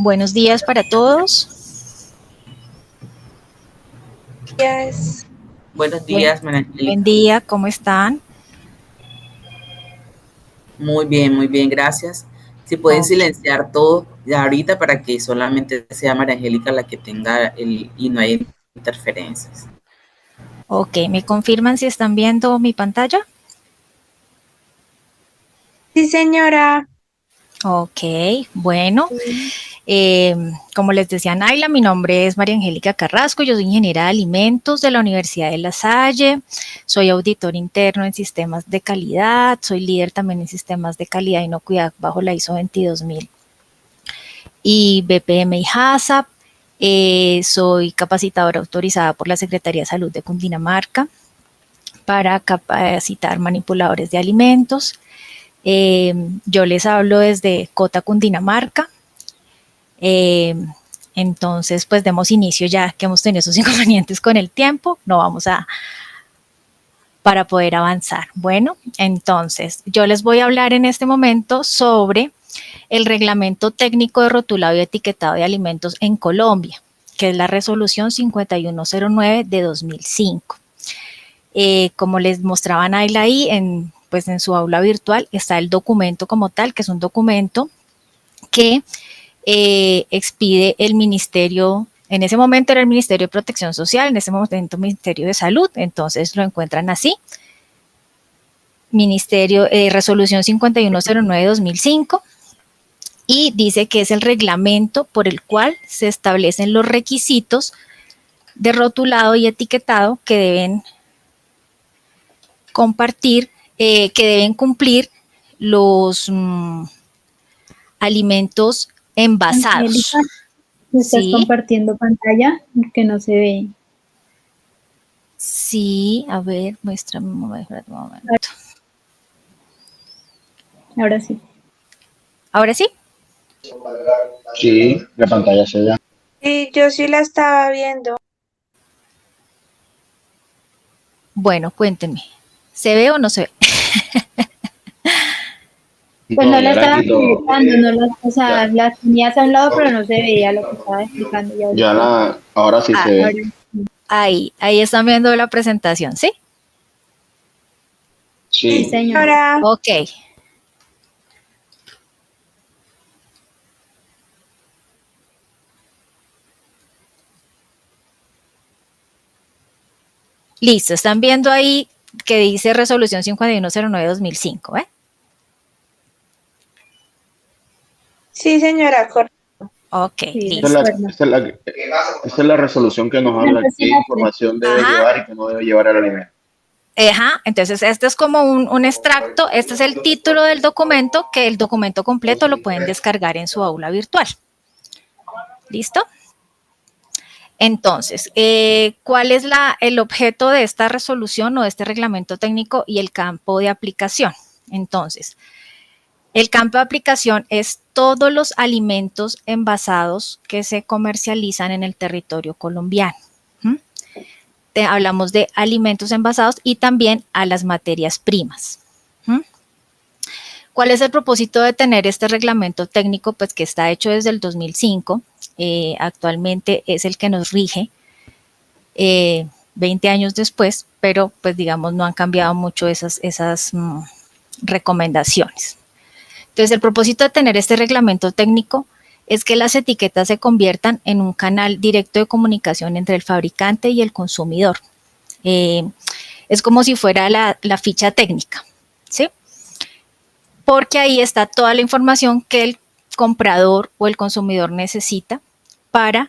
Buenos días para todos. Yes. Buenos días, María Angélica. Buen día, ¿cómo están? Muy bien, gracias. Si pueden silenciar todo ya ahorita para que solamente sea María Angélica la que tenga y no haya interferencias. Ok, ¿me confirman si están viendo mi pantalla? Sí, señora. Ok, bueno. Como les decía Naila, mi nombre es María Angélica Carrasco, yo soy ingeniera de alimentos de la Universidad de La Salle, soy auditor interno en sistemas de calidad, soy líder también en sistemas de calidad e inocuidad bajo la ISO 22000 y BPM y HACCP. Soy capacitadora autorizada por la Secretaría de Salud de Cundinamarca para capacitar manipuladores de alimentos. Yo les hablo desde Cota, Cundinamarca. Entonces, pues demos inicio ya que hemos tenido esos inconvenientes con el tiempo, no vamos a para poder avanzar. Bueno, entonces yo les voy a hablar en este momento sobre el reglamento técnico de rotulado y etiquetado de alimentos en Colombia, que es la resolución 5109 de 2005. Como les mostraban ahí en su aula virtual está el documento como tal, que es un documento que expide el Ministerio, en ese momento era el Ministerio de Protección Social, en ese momento el Ministerio de Salud, entonces lo encuentran así. Resolución 5109 de 2005, y dice que es el reglamento por el cual se establecen los requisitos de rotulado y etiquetado que deben compartir, que deben cumplir los alimentos envasados. Angélica, ¿me estás compartiendo pantalla? Que no se ve. Sí, a ver, muéstrame un momento. Ahora sí. ¿Ahora sí? Sí, la pantalla se ve. Sí, yo sí la estaba viendo. Bueno, cuéntenme. ¿Se ve o no se ve? Pues no la estaba explicando, o sea, la tenías a un lado, pero no se veía lo que estaba explicando. Ahora sí se ve. Ahí están viendo la presentación, ¿sí? Sí, señora. Ok. Listo, están viendo ahí que dice resolución 5109 de 2005, ¿eh? Sí, señora, correcto. Ok, sí, listo. Esta es la resolución que nos habla qué información debe llevar y qué no debe llevar el alimento. Ajá, entonces este es como un extracto, este es el título del documento, que el documento completo lo pueden descargar en su aula virtual. ¿Listo? Entonces, ¿cuál es el objeto de esta resolución o de este reglamento técnico y el campo de aplicación? Entonces, el campo de aplicación es todos los alimentos envasados que se comercializan en el territorio colombiano. Hablamos de alimentos envasados y también a las materias primas. ¿Cuál es el propósito de tener este reglamento técnico? Pues que está hecho desde el 2005, actualmente es el que nos rige 20 años después, pero pues digamos no han cambiado mucho esas recomendaciones. Entonces el propósito de tener este reglamento técnico es que las etiquetas se conviertan en un canal directo de comunicación entre el fabricante y el consumidor. Es como si fuera la ficha técnica, ¿sí? Porque ahí está toda la información que el comprador o el consumidor necesita para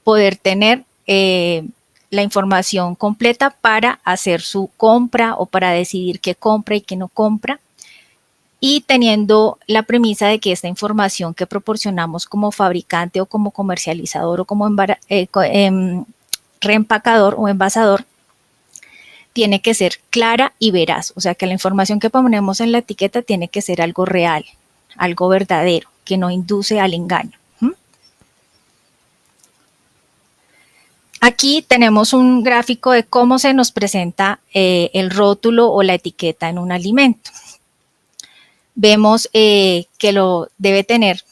poder tener la información completa para hacer su compra o para decidir qué compra y qué no compra, y teniendo la premisa de que esta información que proporcionamos como fabricante o como comercializador o como reempacador o envasador tiene que ser clara y veraz, o sea que la información que ponemos en la etiqueta tiene que ser algo real, algo verdadero, que no induce al engaño. Aquí tenemos un gráfico de cómo se nos presenta el rótulo o la etiqueta en un alimento. Vemos que lo debe tener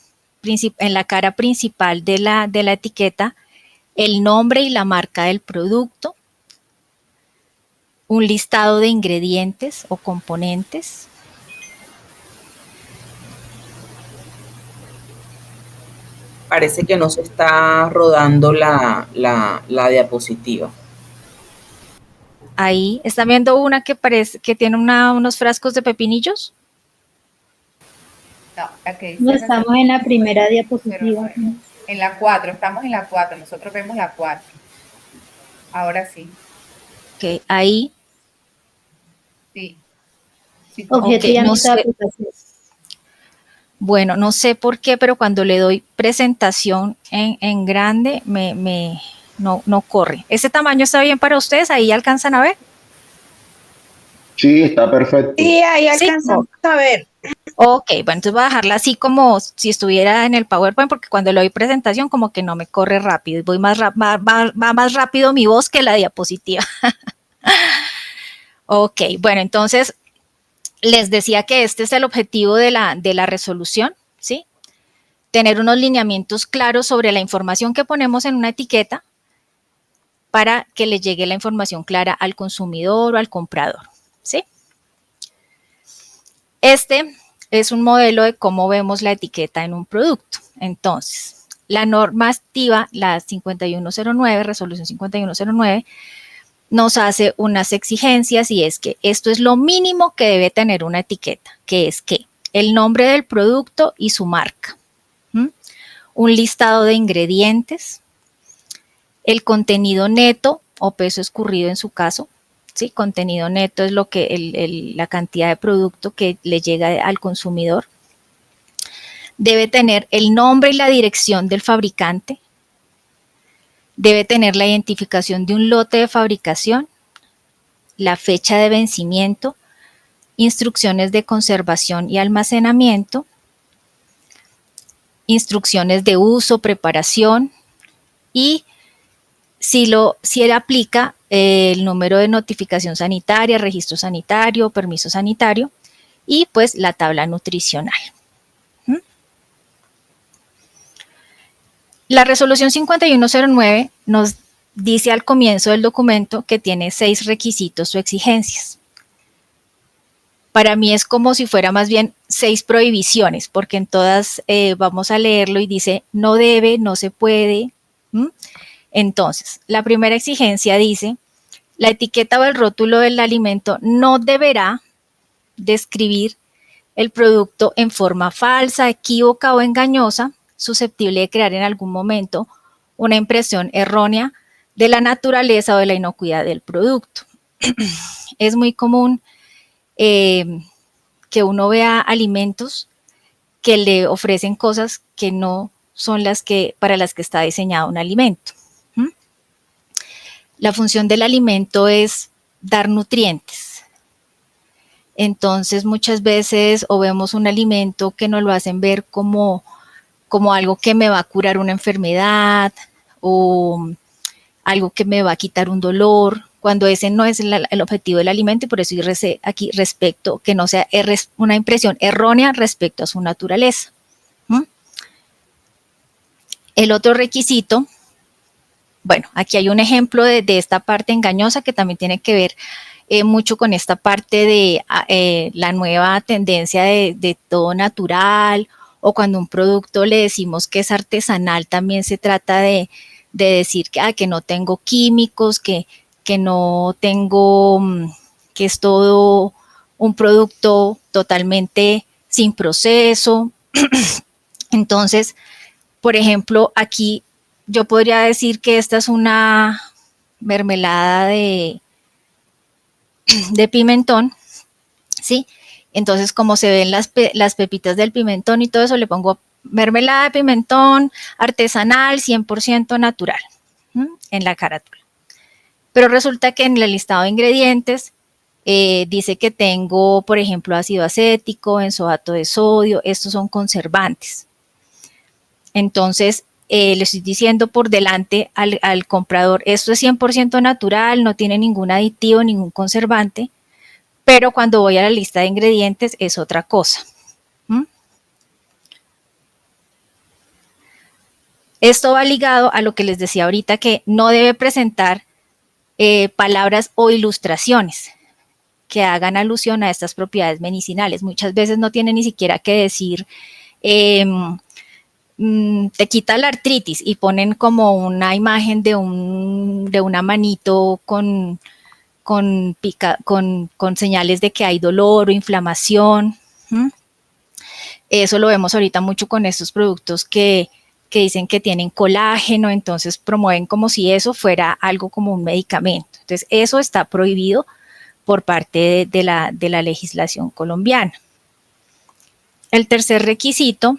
en la cara principal de la etiqueta el nombre y la marca del producto, un listado de ingredientes o componentes, Parece que no se está rodando la diapositiva. Ahí están viendo una que parece que tiene unos frascos de pepinillos. No, la que dice No estamos en la primera diapositiva. En la 4, estamos en la 4, nosotros vemos la 4. Ahora sí. Ok, ahí. Sí. Sí. Objeto Ok, y no ámbito de sé. aplicación. Bueno, no sé por qué, pero cuando le doy presentación en grande, no corre. ¿Ese tamaño está bien para ustedes? ¿Ahí alcanzan a ver? Sí, está perfecto. Sí, ahí Sí. alcanzamos a ver. Ok, bueno, entonces voy a dejarla así como si estuviera en el PowerPoint, porque cuando le doy presentación como que no me corre rápido. Voy va más rápido mi voz que la diapositiva. Ok, bueno, entonces les decía que este es el objetivo de la resolución, ¿sí? Tener unos lineamientos claros sobre la información que ponemos en una etiqueta para que le llegue la información clara al consumidor o al comprador, ¿sí? Este es un modelo de cómo vemos la etiqueta en un producto. Entonces, la normativa, la 5109, resolución 5109, nos hace unas exigencias y es que esto es lo mínimo que debe tener una etiqueta, que es que el nombre del producto y su marca, un listado de ingredientes, el contenido neto o peso escurrido en su caso, ¿sí? Contenido neto es lo que la cantidad de producto que le llega al consumidor. Debe tener el nombre y la dirección del fabricante. Debe tener la identificación de un lote de fabricación, la fecha de vencimiento, instrucciones de conservación y almacenamiento, instrucciones de uso, preparación y si él aplica el número de notificación sanitaria, registro sanitario, permiso sanitario y pues la tabla nutricional. La resolución 5109 nos dice al comienzo del documento que tiene 6 requisitos o exigencias. Para mí es como si fuera más bien 6 prohibiciones, porque en todas vamos a leerlo y dice no debe, no se puede. Entonces, la primera exigencia dice, la etiqueta o el rótulo del alimento no deberá describir el producto en forma falsa, equívoca o engañosa, susceptible de crear en algún momento una impresión errónea de la naturaleza o de la inocuidad del producto. Es muy común que uno vea alimentos que le ofrecen cosas que no son para las que está diseñado un alimento. La función del alimento es dar nutrientes. Entonces, muchas veces o vemos un alimento que nos lo hacen ver como algo que me va a curar una enfermedad o algo que me va a quitar un dolor, cuando ese no es el objetivo del alimento y por eso dice aquí respecto, que no sea una impresión errónea respecto a su naturaleza. El otro requisito, bueno, aquí hay un ejemplo de esta parte engañosa que también tiene que ver mucho con esta parte de la nueva tendencia de todo natural, o cuando un producto le decimos que es artesanal, también se trata de decir que no tengo químicos, que no tengo, que es todo un producto totalmente sin proceso. Entonces, por ejemplo, aquí yo podría decir que esta es una mermelada de pimentón, ¿sí? Entonces, como se ven las pepitas del pimentón y todo eso, le pongo mermelada de pimentón artesanal, 100% natural, en la carátula. Pero resulta que en el listado de ingredientes dice que tengo, por ejemplo, ácido acético, benzoato de sodio, estos son conservantes. Entonces, le estoy diciendo por delante al comprador, esto es 100% natural, no tiene ningún aditivo, ningún conservante, pero cuando voy a la lista de ingredientes es otra cosa. Esto va ligado a lo que les decía ahorita, que no debe presentar palabras o ilustraciones que hagan alusión a estas propiedades medicinales. Muchas veces no tiene ni siquiera que decir te quita la artritis y ponen como una imagen de una manito con señales de que hay dolor o inflamación. Eso lo vemos ahorita mucho con estos productos que dicen que tienen colágeno, entonces promueven como si eso fuera algo como un medicamento. Entonces, eso está prohibido por parte de la legislación colombiana. El tercer requisito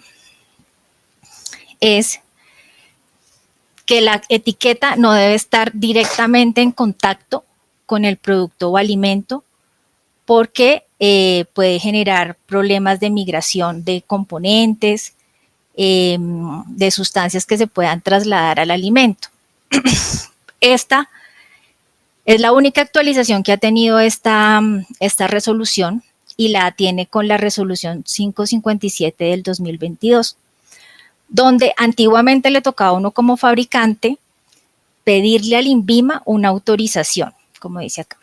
es que la etiqueta no debe estar directamente en contacto con el producto o alimento porque puede generar problemas de migración de componentes, de sustancias que se puedan trasladar al alimento. Esta es la única actualización que ha tenido esta resolución y la tiene con la resolución 557 del 2022, donde antiguamente le tocaba a uno como fabricante pedirle al INVIMA una autorización, como dice acá.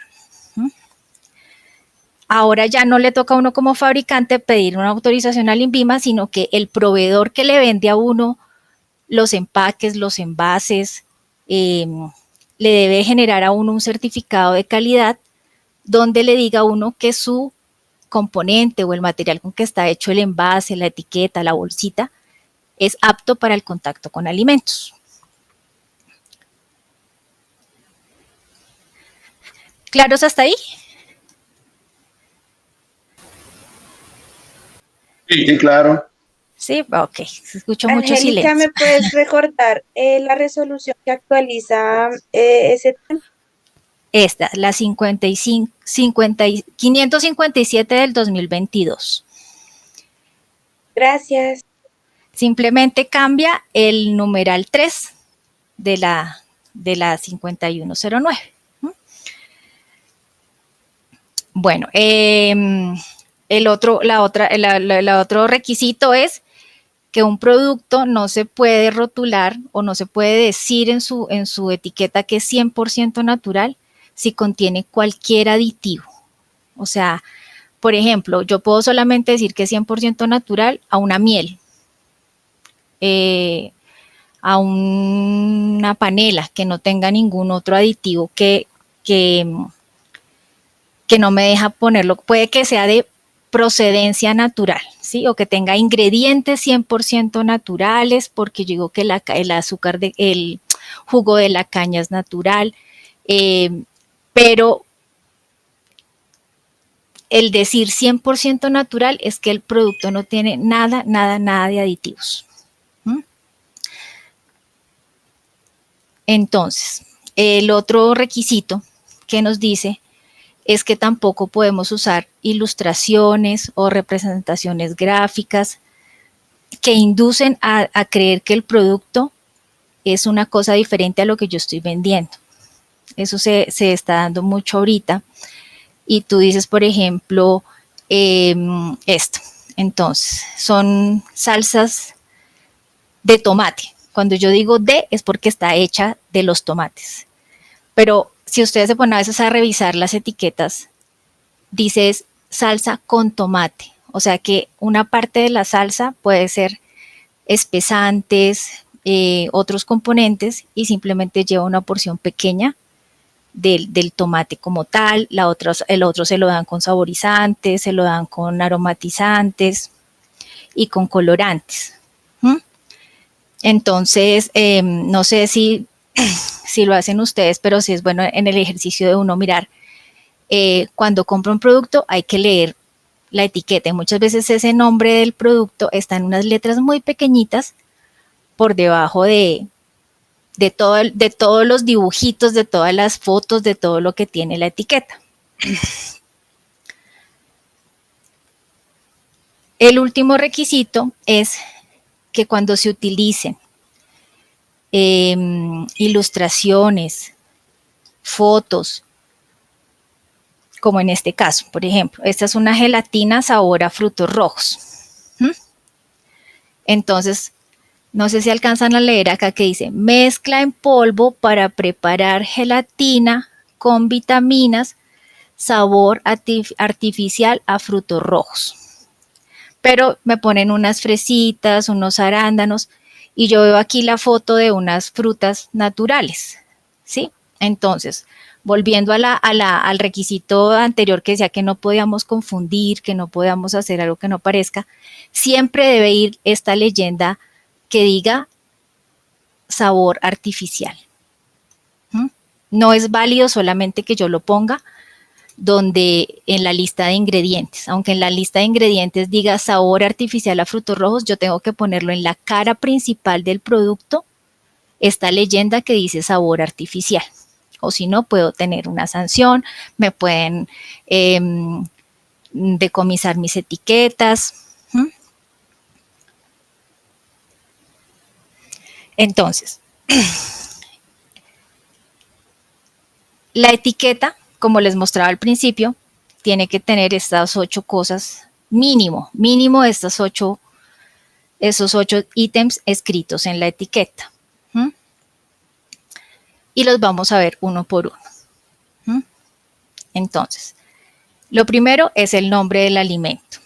Ahora ya no le toca a uno como fabricante pedir una autorización al INVIMA, sino que el proveedor que le vende a uno los empaques, los envases, le debe generar a uno un certificado de calidad donde le diga a uno que su componente o el material con que está hecho el envase, la etiqueta, la bolsita, es apto para el contacto con alimentos. ¿Claros hasta ahí? Sí, claro. Sí, ok, se escuchó mucho silencio. Angélica, ¿me puedes recordar la resolución que actualiza ese tema? Esta, la 557 del 2022. Gracias. Simplemente cambia el numeral 3 de la 5109. Bueno, el otro requisito es que un producto no se puede rotular o no se puede decir en su etiqueta que es 100% natural si contiene cualquier aditivo. O sea, por ejemplo, yo puedo solamente decir que es 100% natural a una miel, a una panela que no tenga ningún otro aditivo que no me deja ponerlo. Puede que sea de procedencia natural, ¿sí? O que tenga ingredientes 100% naturales, porque yo digo que el azúcar, el jugo de la caña es natural, pero el decir 100% natural es que el producto no tiene nada de aditivos. Entonces, el otro requisito que nos dice es que tampoco podemos usar ilustraciones o representaciones gráficas que inducen a creer que el producto es una cosa diferente a lo que yo estoy vendiendo. Eso se está dando mucho ahorita. Y tú dices, por ejemplo, esto. Entonces, son salsas de tomate. Cuando yo digo de, es porque está hecha de los tomates. Pero si ustedes se ponen a veces a revisar las etiquetas, dice salsa con tomate. O sea que una parte de la salsa puede ser espesantes, otros componentes, y simplemente lleva una porción pequeña del tomate como tal. El otro se lo dan con saborizantes, se lo dan con aromatizantes y con colorantes. Entonces, no sé si lo hacen ustedes, pero sí es bueno en el ejercicio de uno mirar. Cuando compra un producto hay que leer la etiqueta y muchas veces ese nombre del producto está en unas letras muy pequeñitas por debajo de todos los dibujitos, de todas las fotos, de todo lo que tiene la etiqueta. El último requisito es que cuando se utilicen ilustraciones, fotos, como en este caso, por ejemplo, esta es una gelatina sabor a frutos rojos. Entonces, No sé si alcanzan a leer acá que dice, mezcla en polvo para preparar gelatina con vitaminas, sabor artificial a frutos rojos. Pero me ponen unas fresitas, unos arándanos, y yo veo aquí la foto de unas frutas naturales, ¿sí? Entonces, volviendo al requisito anterior que decía que no podíamos confundir, que no podíamos hacer algo que no parezca, siempre debe ir esta leyenda que diga sabor artificial. No es válido solamente que yo lo ponga donde en la lista de ingredientes, aunque en la lista de ingredientes diga sabor artificial a frutos rojos, yo tengo que ponerlo en la cara principal del producto, esta leyenda que dice sabor artificial, o si no puedo tener una sanción, me pueden decomisar mis etiquetas. Entonces, la etiqueta, como les mostraba al principio, tiene que tener estas 8 cosas, mínimo esos 8 ítems escritos en la etiqueta. Y los vamos a ver uno por uno. Entonces, lo primero es el nombre del alimento.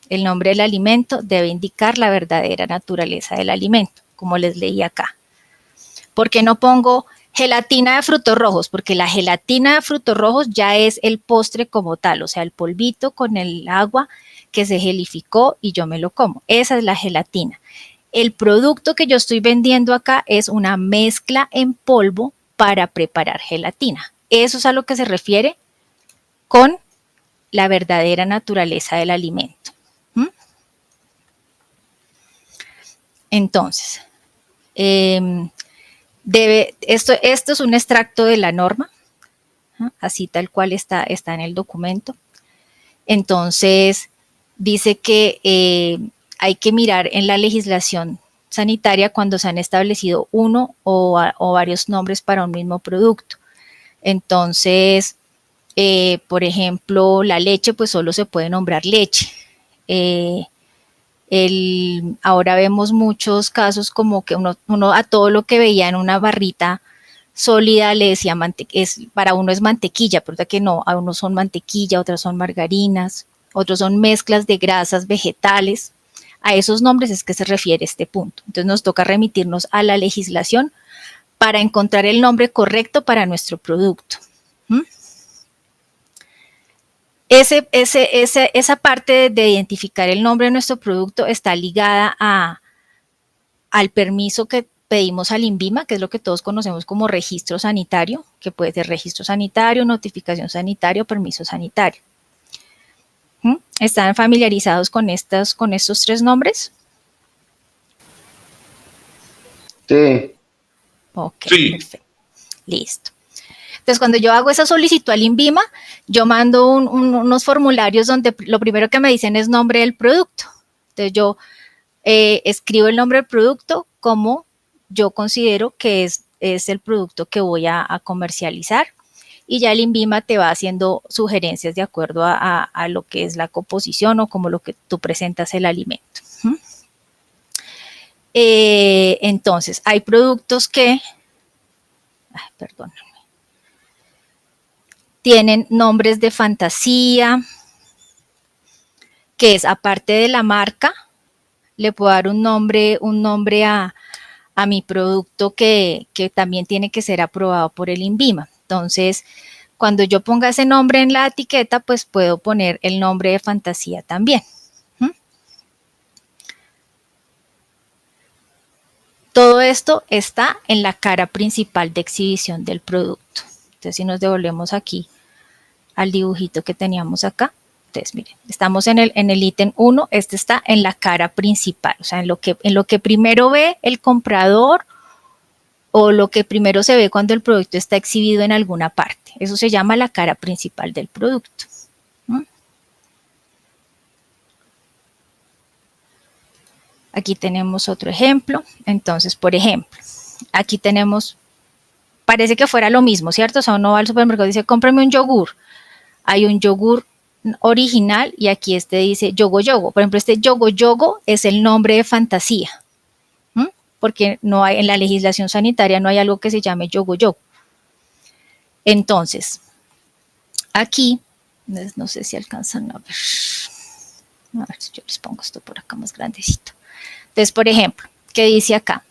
El nombre del alimento debe indicar la verdadera naturaleza del alimento, como les leí acá. ¿Por qué no pongo gelatina de frutos rojos? Porque la gelatina de frutos rojos ya es el postre como tal, o sea, el polvito con el agua que se gelificó y yo me lo como. Esa es la gelatina. El producto que yo estoy vendiendo acá es una mezcla en polvo para preparar gelatina. Eso es a lo que se refiere con la verdadera naturaleza del alimento. Entonces, esto es un extracto de la norma, así tal cual está en el documento. Entonces, dice que hay que mirar en la legislación sanitaria cuando se han establecido uno o varios nombres para un mismo producto. Entonces, por ejemplo, la leche, pues solo se puede nombrar leche. Ahora vemos muchos casos como que uno a todo lo que veía en una barrita sólida le decía, para uno es mantequilla, pero que no, a unos son mantequilla, otras son margarinas, otros son mezclas de grasas vegetales. A esos nombres es que se refiere este punto. Entonces nos toca remitirnos a la legislación para encontrar el nombre correcto para nuestro producto. Esa parte de identificar el nombre de nuestro producto está ligada al permiso que pedimos al INVIMA, que es lo que todos conocemos como registro sanitario, que puede ser registro sanitario, notificación sanitaria o permiso sanitario. ¿Están familiarizados con estos 3 nombres? Sí. Ok, sí. Perfecto. Listo. Entonces, cuando yo hago esa solicitud al INVIMA, yo mando unos formularios donde lo primero que me dicen es nombre del producto. Entonces, yo escribo el nombre del producto como yo considero que es el producto que voy a comercializar, y ya el INVIMA te va haciendo sugerencias de acuerdo a lo que es la composición o como lo que tú presentas el alimento. Entonces, hay productos que, perdóname, tienen nombres de fantasía, que es aparte de la marca, le puedo dar un nombre a mi producto que también tiene que ser aprobado por el INVIMA. Entonces, cuando yo ponga ese nombre en la etiqueta, pues puedo poner el nombre de fantasía también. Todo esto está en la cara principal de exhibición del producto. Entonces, si nos devolvemos aquí al dibujito que teníamos acá, entonces miren, estamos en el ítem 1, este está en la cara principal, o sea, en lo que primero ve el comprador o lo que primero se ve cuando el producto está exhibido en alguna parte. Eso se llama la cara principal del producto. Aquí tenemos otro ejemplo. Entonces, por ejemplo, aquí tenemos, parece que fuera lo mismo, ¿cierto? O sea, uno va al supermercado y dice, cómprame un yogur. Hay un yogur original y aquí dice Yogo Yogo. Por ejemplo, este Yogo Yogo es el nombre de fantasía. porque no hay, en la legislación sanitaria no hay algo que se llame yogo-yogo. Entonces, aquí, no sé si alcanzan a ver si yo les pongo esto por acá más grandecito. Entonces, por ejemplo, ¿qué dice acá?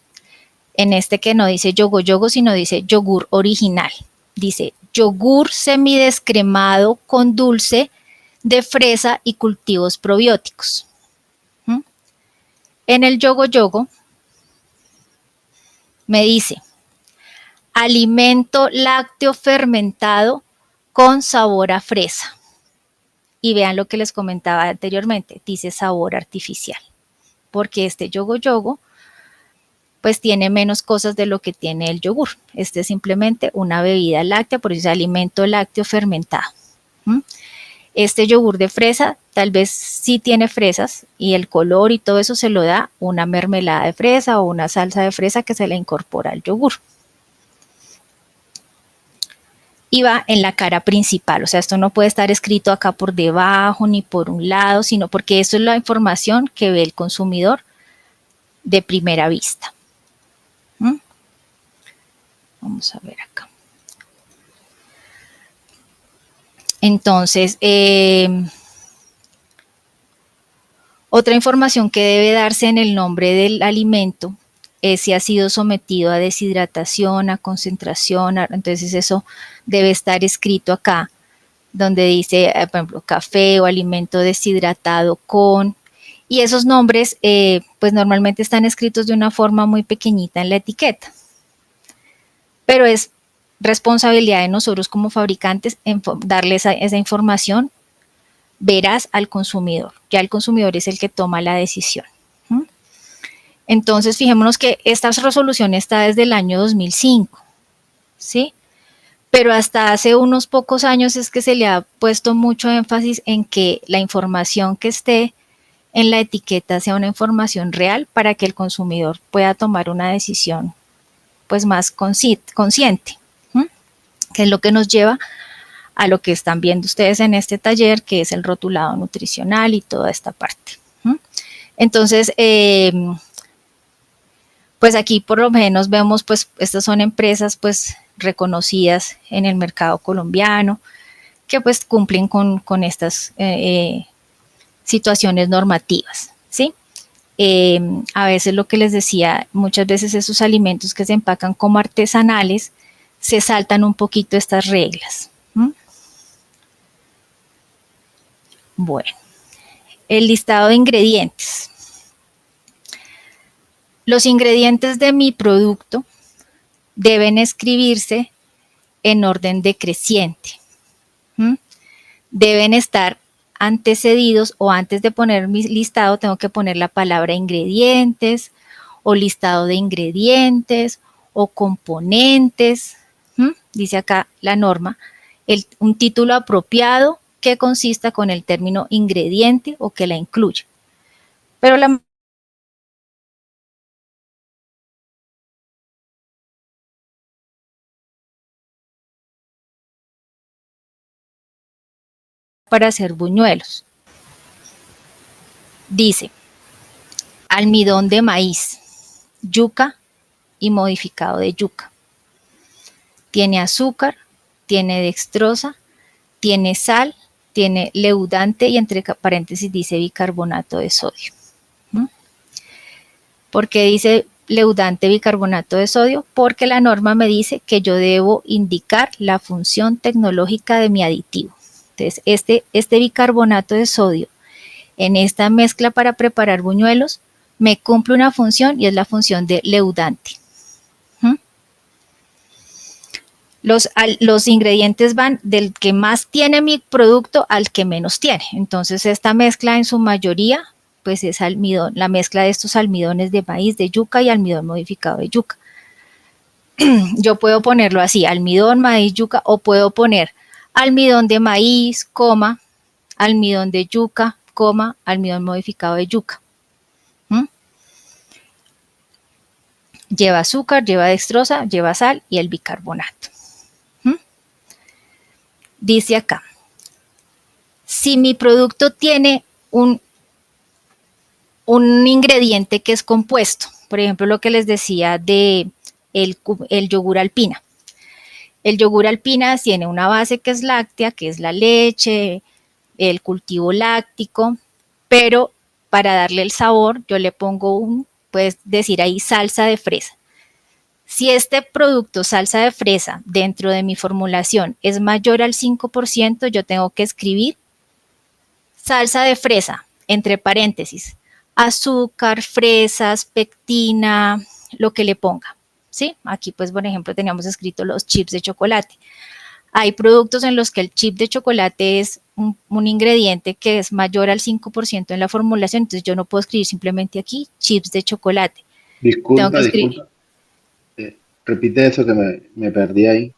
En este que no dice yogo-yogo, sino dice yogur original. Dice yogur semidescremado con dulce de fresa y cultivos probióticos. En el yogo-yogo me dice alimento lácteo fermentado con sabor a fresa. Y vean lo que les comentaba anteriormente, dice sabor artificial, porque este yogo-yogo pues tiene menos cosas de lo que tiene el yogur. Este es simplemente una bebida láctea, por eso es alimento lácteo fermentado. Este yogur de fresa tal vez sí tiene fresas y el color y todo eso se lo da una mermelada de fresa o una salsa de fresa que se le incorpora al yogur. Y va en la cara principal, o sea, esto no puede estar escrito acá por debajo ni por un lado, sino porque eso es la información que ve el consumidor de primera vista. Vamos a ver acá. Entonces, otra información que debe darse en el nombre del alimento es si ha sido sometido a deshidratación, a concentración, entonces eso debe estar escrito acá, donde dice, por ejemplo, café o alimento deshidratado con, y esos nombres pues normalmente están escritos de una forma muy pequeñita en la etiqueta, pero es responsabilidad de nosotros como fabricantes en darle esa información veraz al consumidor. Ya el consumidor es el que toma la decisión. Entonces, fijémonos que esta resolución está desde el año 2005, ¿sí? Pero hasta hace unos pocos años es que se le ha puesto mucho énfasis en que la información que esté en la etiqueta sea una información real para que el consumidor pueda tomar una decisión pues más consciente, que es lo que nos lleva a lo que están viendo ustedes en este taller, que es el rotulado nutricional y toda esta parte. Entonces, pues aquí por lo menos vemos, pues estas son empresas pues reconocidas en el mercado colombiano, que pues cumplen con estas situaciones normativas, ¿sí? A veces lo que les decía, muchas veces esos alimentos que se empacan como artesanales se saltan un poquito estas reglas. Bueno, el listado de ingredientes. Los ingredientes de mi producto deben escribirse en orden decreciente. Deben estar antecedidos, o antes de poner mi listado tengo que poner la palabra ingredientes o listado de ingredientes o componentes. Dice acá la norma, un título apropiado que consista con el término ingrediente o que la incluya. Pero para hacer buñuelos. Dice, almidón de maíz, yuca y modificado de yuca. Tiene azúcar, tiene dextrosa, tiene sal, tiene leudante y entre paréntesis dice bicarbonato de sodio. ¿Por qué dice leudante bicarbonato de sodio? Porque la norma me dice que yo debo indicar la función tecnológica de mi aditivo. Entonces, este bicarbonato de sodio en esta mezcla para preparar buñuelos me cumple una función y es la función de leudante. Los ingredientes van del que más tiene mi producto al que menos tiene. Entonces, esta mezcla en su mayoría pues es almidón, la mezcla de estos almidones de maíz, de yuca y almidón modificado de yuca. Yo puedo ponerlo así, almidón, maíz, yuca, o puedo poner almidón de maíz, coma, almidón de yuca, coma, almidón modificado de yuca. Lleva azúcar, lleva dextrosa, lleva sal y el bicarbonato. Dice acá, si mi producto tiene un ingrediente que es compuesto, Por ejemplo, lo que les decía de el yogur Alpina. El yogur Alpina tiene una base que es láctea, que es la leche, el cultivo láctico, pero para darle el sabor yo le pongo puedes decir ahí salsa de fresa. Si este producto, salsa de fresa, dentro de mi formulación es mayor al 5%, yo tengo que escribir salsa de fresa, entre paréntesis, azúcar, fresas, pectina, lo que le ponga, ¿sí? Aquí, pues, por ejemplo, teníamos escrito los chips de chocolate. Hay productos en los que el chip de chocolate es un ingrediente que es mayor al 5% en la formulación, entonces yo no puedo escribir simplemente aquí chips de chocolate. Disculpa. Repite eso que me perdí ahí.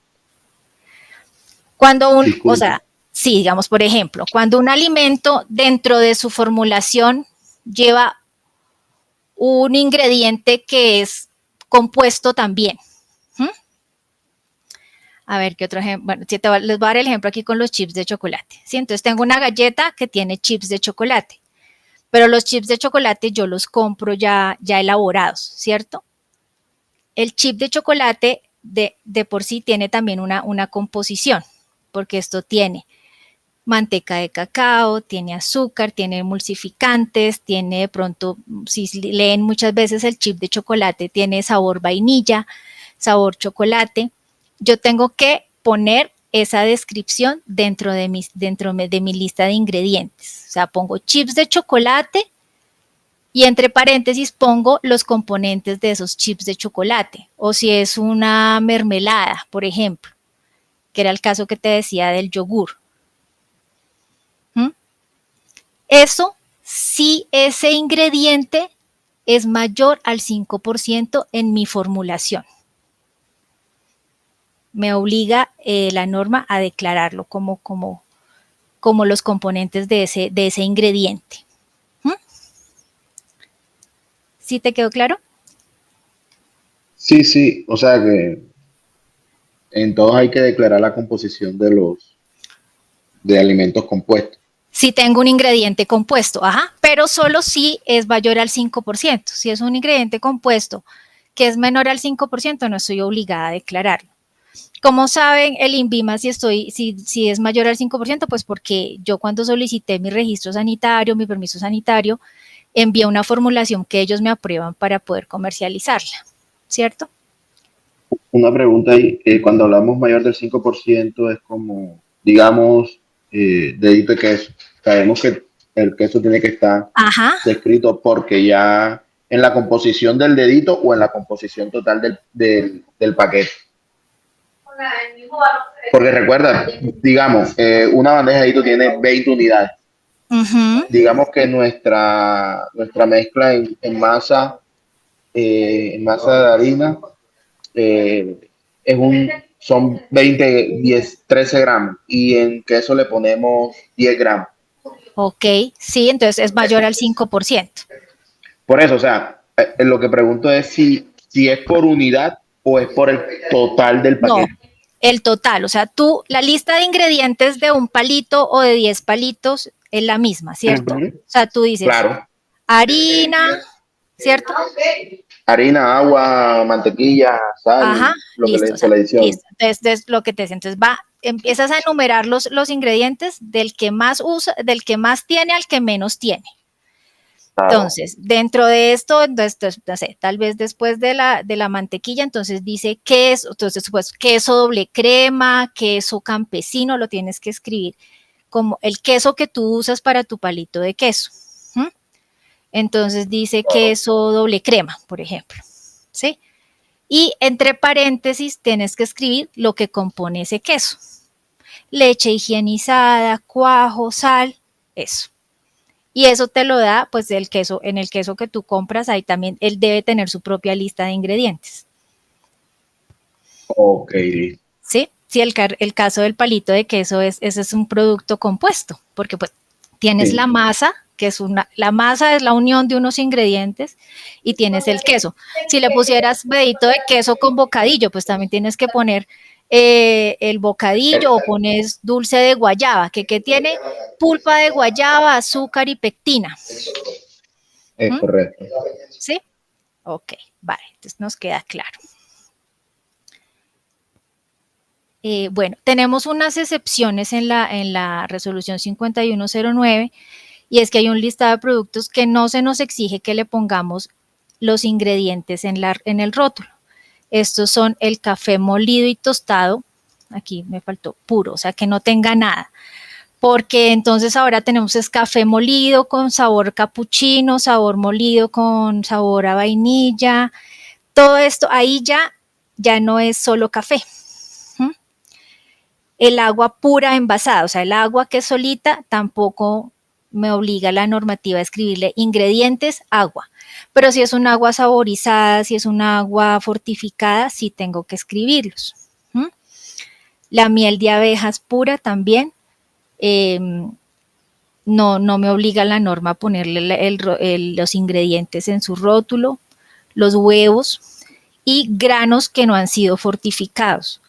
Cuando o sea, sí, digamos, por ejemplo, cuando un alimento dentro de su formulación lleva un ingrediente que es compuesto también. A ver, ¿qué otro ejemplo? Bueno, les voy a dar el ejemplo aquí con los chips de chocolate. ¿Sí? Entonces tengo una galleta que tiene chips de chocolate, pero los chips de chocolate yo los compro ya elaborados, ¿cierto? El chip de chocolate de por sí tiene también una composición, porque esto tiene manteca de cacao, tiene azúcar, tiene emulsificantes, tiene de pronto, si leen muchas veces el chip de chocolate, tiene sabor vainilla, sabor chocolate. Yo tengo que poner esa descripción dentro de mi lista de ingredientes. O sea, pongo chips de chocolate y entre paréntesis pongo los componentes de esos chips de chocolate. O si es una mermelada, por ejemplo, que era el caso que te decía del yogur. Eso, si ese ingrediente es mayor al 5% en mi formulación. Me obliga la norma a declararlo como los componentes de ese ingrediente. ¿Sí te quedó claro? Sí, o sea que en todos hay que declarar la composición de alimentos compuestos. Si tengo un ingrediente compuesto, pero solo si es mayor al 5%. Si es un ingrediente compuesto que es menor al 5%, no estoy obligada a declararlo. ¿Cómo saben el INVIMA si es mayor al 5%? Pues porque yo cuando solicité mi registro sanitario, mi permiso sanitario, envié una formulación que ellos me aprueban para poder comercializarla, ¿cierto? Una pregunta ahí, cuando hablamos mayor del 5% es como, digamos, dedito de queso. Sabemos que el queso tiene que estar descrito porque ya en la composición del dedito o en la composición total del paquete. Porque recuerda, digamos, una bandeja de dedito tiene 20 unidades. Digamos que nuestra mezcla en masa de harina son 13 gramos y en queso le ponemos 10 gramos. Ok, sí, entonces es mayor al 5%. Por eso, o sea, lo que pregunto es si es por unidad o es por el total del paquete. No, el total, o sea, la lista de ingredientes de un palito o de 10 palitos es la misma, ¿cierto? O sea, tú dices claro. Harina, ¿cierto? Harina, agua, mantequilla, sal, listo. Entonces, lo que te dice, entonces empiezas a enumerar los ingredientes del que más usa, del que más tiene al que menos tiene. Entonces, dentro de esto, entonces, no sé, tal vez después de la mantequilla, entonces dice queso, entonces pues queso doble crema, queso campesino, lo tienes que escribir como el queso que tú usas para tu palito de queso. Entonces dice queso doble crema, por ejemplo, ¿sí? Y entre paréntesis tienes que escribir lo que compone ese queso. Leche higienizada, cuajo, sal, eso. Y eso te lo da, pues, en el queso que tú compras, ahí también él debe tener su propia lista de ingredientes. Ok. ¿Sí? Sí, el caso del palito de queso ese es un producto compuesto, porque pues tienes la masa, la masa es la unión de unos ingredientes y tienes el queso. Si le pusieras pedito de queso con bocadillo, pues también tienes que poner el bocadillo o pones dulce de guayaba, que tiene pulpa de guayaba, azúcar y pectina. Es correcto. ¿Sí? Ok, vale, entonces nos queda claro. Bueno, tenemos unas excepciones en la resolución 5109 y es que hay un listado de productos que no se nos exige que le pongamos los ingredientes en el rótulo. Estos son el café molido y tostado, aquí me faltó puro, o sea que no tenga nada, porque entonces ahora tenemos es café molido con sabor capuchino, sabor molido con sabor a vainilla, todo esto ahí ya no es solo café. El agua pura envasada, o sea, el agua que es solita, tampoco me obliga la normativa a escribirle ingredientes, agua. Pero si es un agua saborizada, si es un agua fortificada, sí tengo que escribirlos. La miel de abejas pura también, no me obliga la norma a ponerle los ingredientes en su rótulo, los huevos y granos que no han sido fortificados.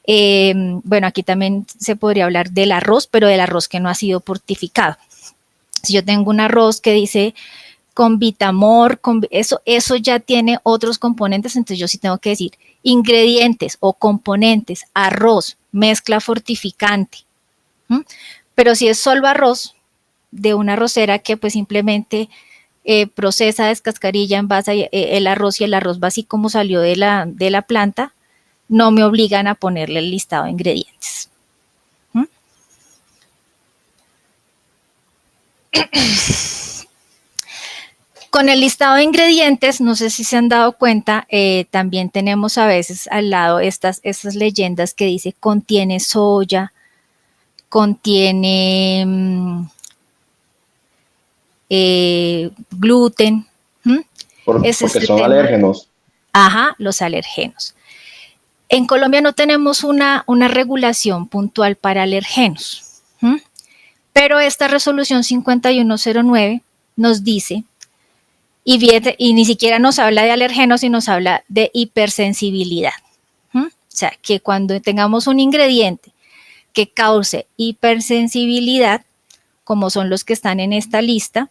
Bueno, aquí también se podría hablar del arroz, pero del arroz que no ha sido fortificado. Si yo tengo un arroz que dice con Vitamor, eso ya tiene otros componentes, entonces yo sí tengo que decir ingredientes o componentes, arroz, mezcla fortificante. Pero si es solo arroz, de una arrocera que pues simplemente procesa, descascarilla, envasa el arroz y el arroz va así como salió de la planta, no me obligan a ponerle el listado de ingredientes. Con el listado de ingredientes, no sé si se han dado cuenta, también tenemos a veces al lado estas leyendas que dice contiene soya, contiene gluten. Porque son alérgenos. Ajá, los alergenos. En Colombia no tenemos una regulación puntual para alergenos, pero esta resolución 5109 nos dice, y ni siquiera nos habla de alergenos, sino nos habla de hipersensibilidad. O sea, que cuando tengamos un ingrediente que cause hipersensibilidad, como son los que están en esta lista,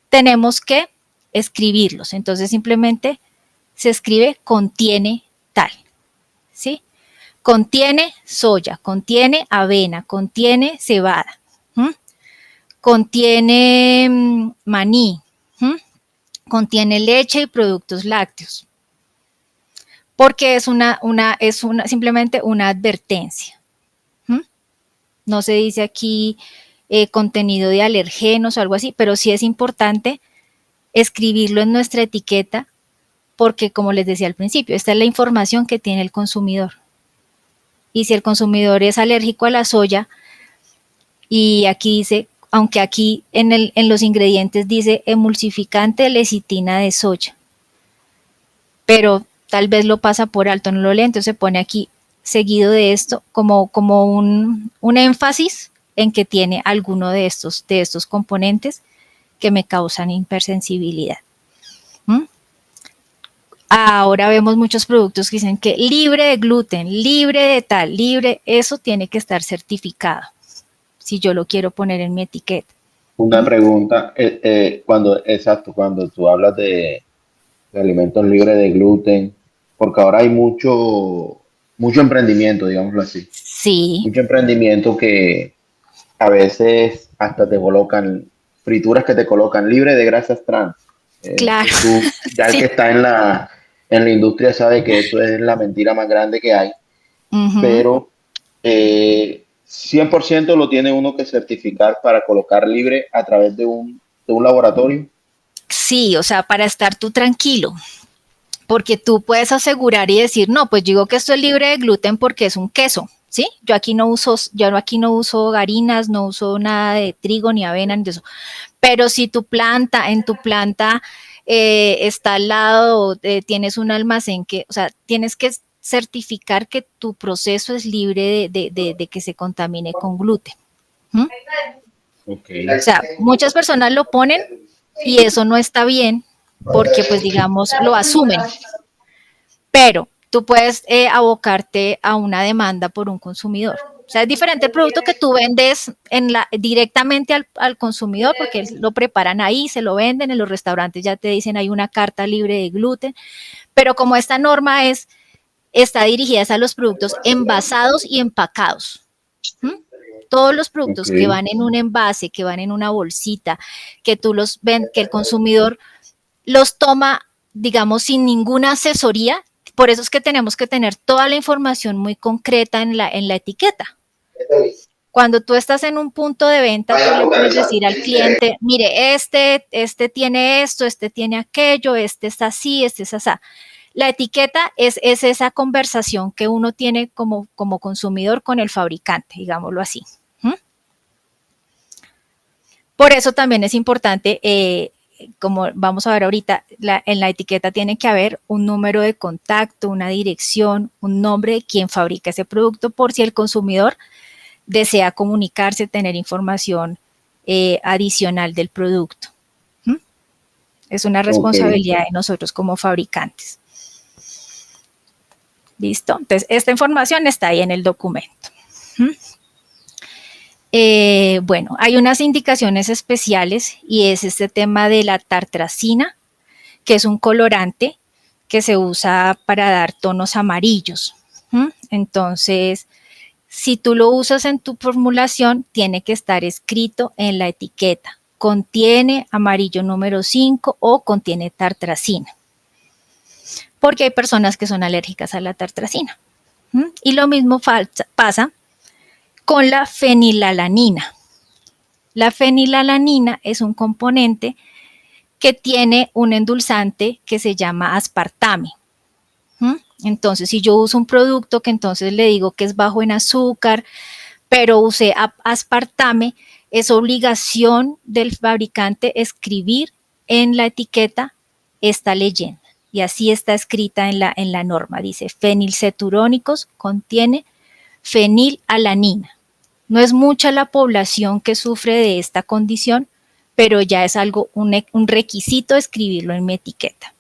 tenemos que escribirlos. Entonces simplemente se escribe contiene tal. ¿Sí? Contiene soya, contiene avena, contiene cebada, contiene maní, contiene leche y productos lácteos, porque es simplemente una advertencia. No se dice aquí contenido de alergenos o algo así, pero sí es importante escribirlo en nuestra etiqueta porque, como les decía al principio, esta es la información que tiene el consumidor. Y si el consumidor es alérgico a la soya, y aquí dice, aunque aquí en los ingredientes dice emulsificante de lecitina de soya, pero tal vez lo pasa por alto, no lo lee, entonces se pone aquí seguido de esto como un énfasis en que tiene alguno de estos componentes que me causan hipersensibilidad. Ahora vemos muchos productos que dicen que libre de gluten, libre de tal, libre, eso tiene que estar certificado, si yo lo quiero poner en mi etiqueta. Una pregunta, cuando tú hablas de alimentos libres de gluten, porque ahora hay mucho emprendimiento, digámoslo así. Sí. Mucho emprendimiento que a veces hasta te colocan frituras que te colocan libre de grasas trans. Claro. El que está en la industria sabe que eso es la mentira más grande que hay, pero 100% lo tiene uno que certificar para colocar libre a través de un laboratorio. Sí, o sea, para estar tú tranquilo, porque tú puedes asegurar y decir, no, pues digo que esto es libre de gluten porque es un queso, ¿sí? Yo aquí no uso harinas, no uso nada de trigo ni avena ni de eso. Pero si en tu planta está al lado, tienes un almacén o sea, tienes que certificar que tu proceso es libre de que se contamine con gluten. Okay. O sea, muchas personas lo ponen y eso no está bien porque, pues, digamos, lo asumen. Pero tú puedes abocarte a una demanda por un consumidor. O sea, es diferente el producto que tú vendes directamente al consumidor, porque lo preparan ahí, se lo venden, en los restaurantes ya te dicen hay una carta libre de gluten, pero como esta norma está dirigida a los productos envasados y empacados. Todos los productos que van en un envase, que van en una bolsita, que tú los ven, que el consumidor los toma, digamos, sin ninguna asesoría. Por eso es que tenemos que tener toda la información muy concreta en la etiqueta. Cuando tú estás en un punto de venta, tú le puedes decir al cliente, mire, este tiene esto, este tiene aquello, este está así, este es así. La etiqueta es esa conversación que uno tiene como consumidor con el fabricante, digámoslo así. Por eso también es importante, como vamos a ver ahorita, en la etiqueta tiene que haber un número de contacto, una dirección, un nombre de quien fabrica ese producto, por si el consumidor desea comunicarse, tener información adicional del producto. Es una responsabilidad de nosotros como fabricantes. ¿Listo? Entonces, esta información está ahí en el documento. Bueno, hay unas indicaciones especiales y es este tema de la tartrazina, que es un colorante que se usa para dar tonos amarillos. Entonces, si tú lo usas en tu formulación, tiene que estar escrito en la etiqueta. Contiene amarillo número 5 o contiene tartrazina. Porque hay personas que son alérgicas a la tartrazina. Y lo mismo pasa con la fenilalanina. La fenilalanina es un componente que tiene un endulzante que se llama aspartame. Entonces, si yo uso un producto que entonces le digo que es bajo en azúcar, pero usé aspartame, es obligación del fabricante escribir en la etiqueta esta leyenda. Y así está escrita en la norma. Dice, fenilceturónicos contiene fenilalanina. No es mucha la población que sufre de esta condición, pero ya es algo, un requisito escribirlo en mi etiqueta.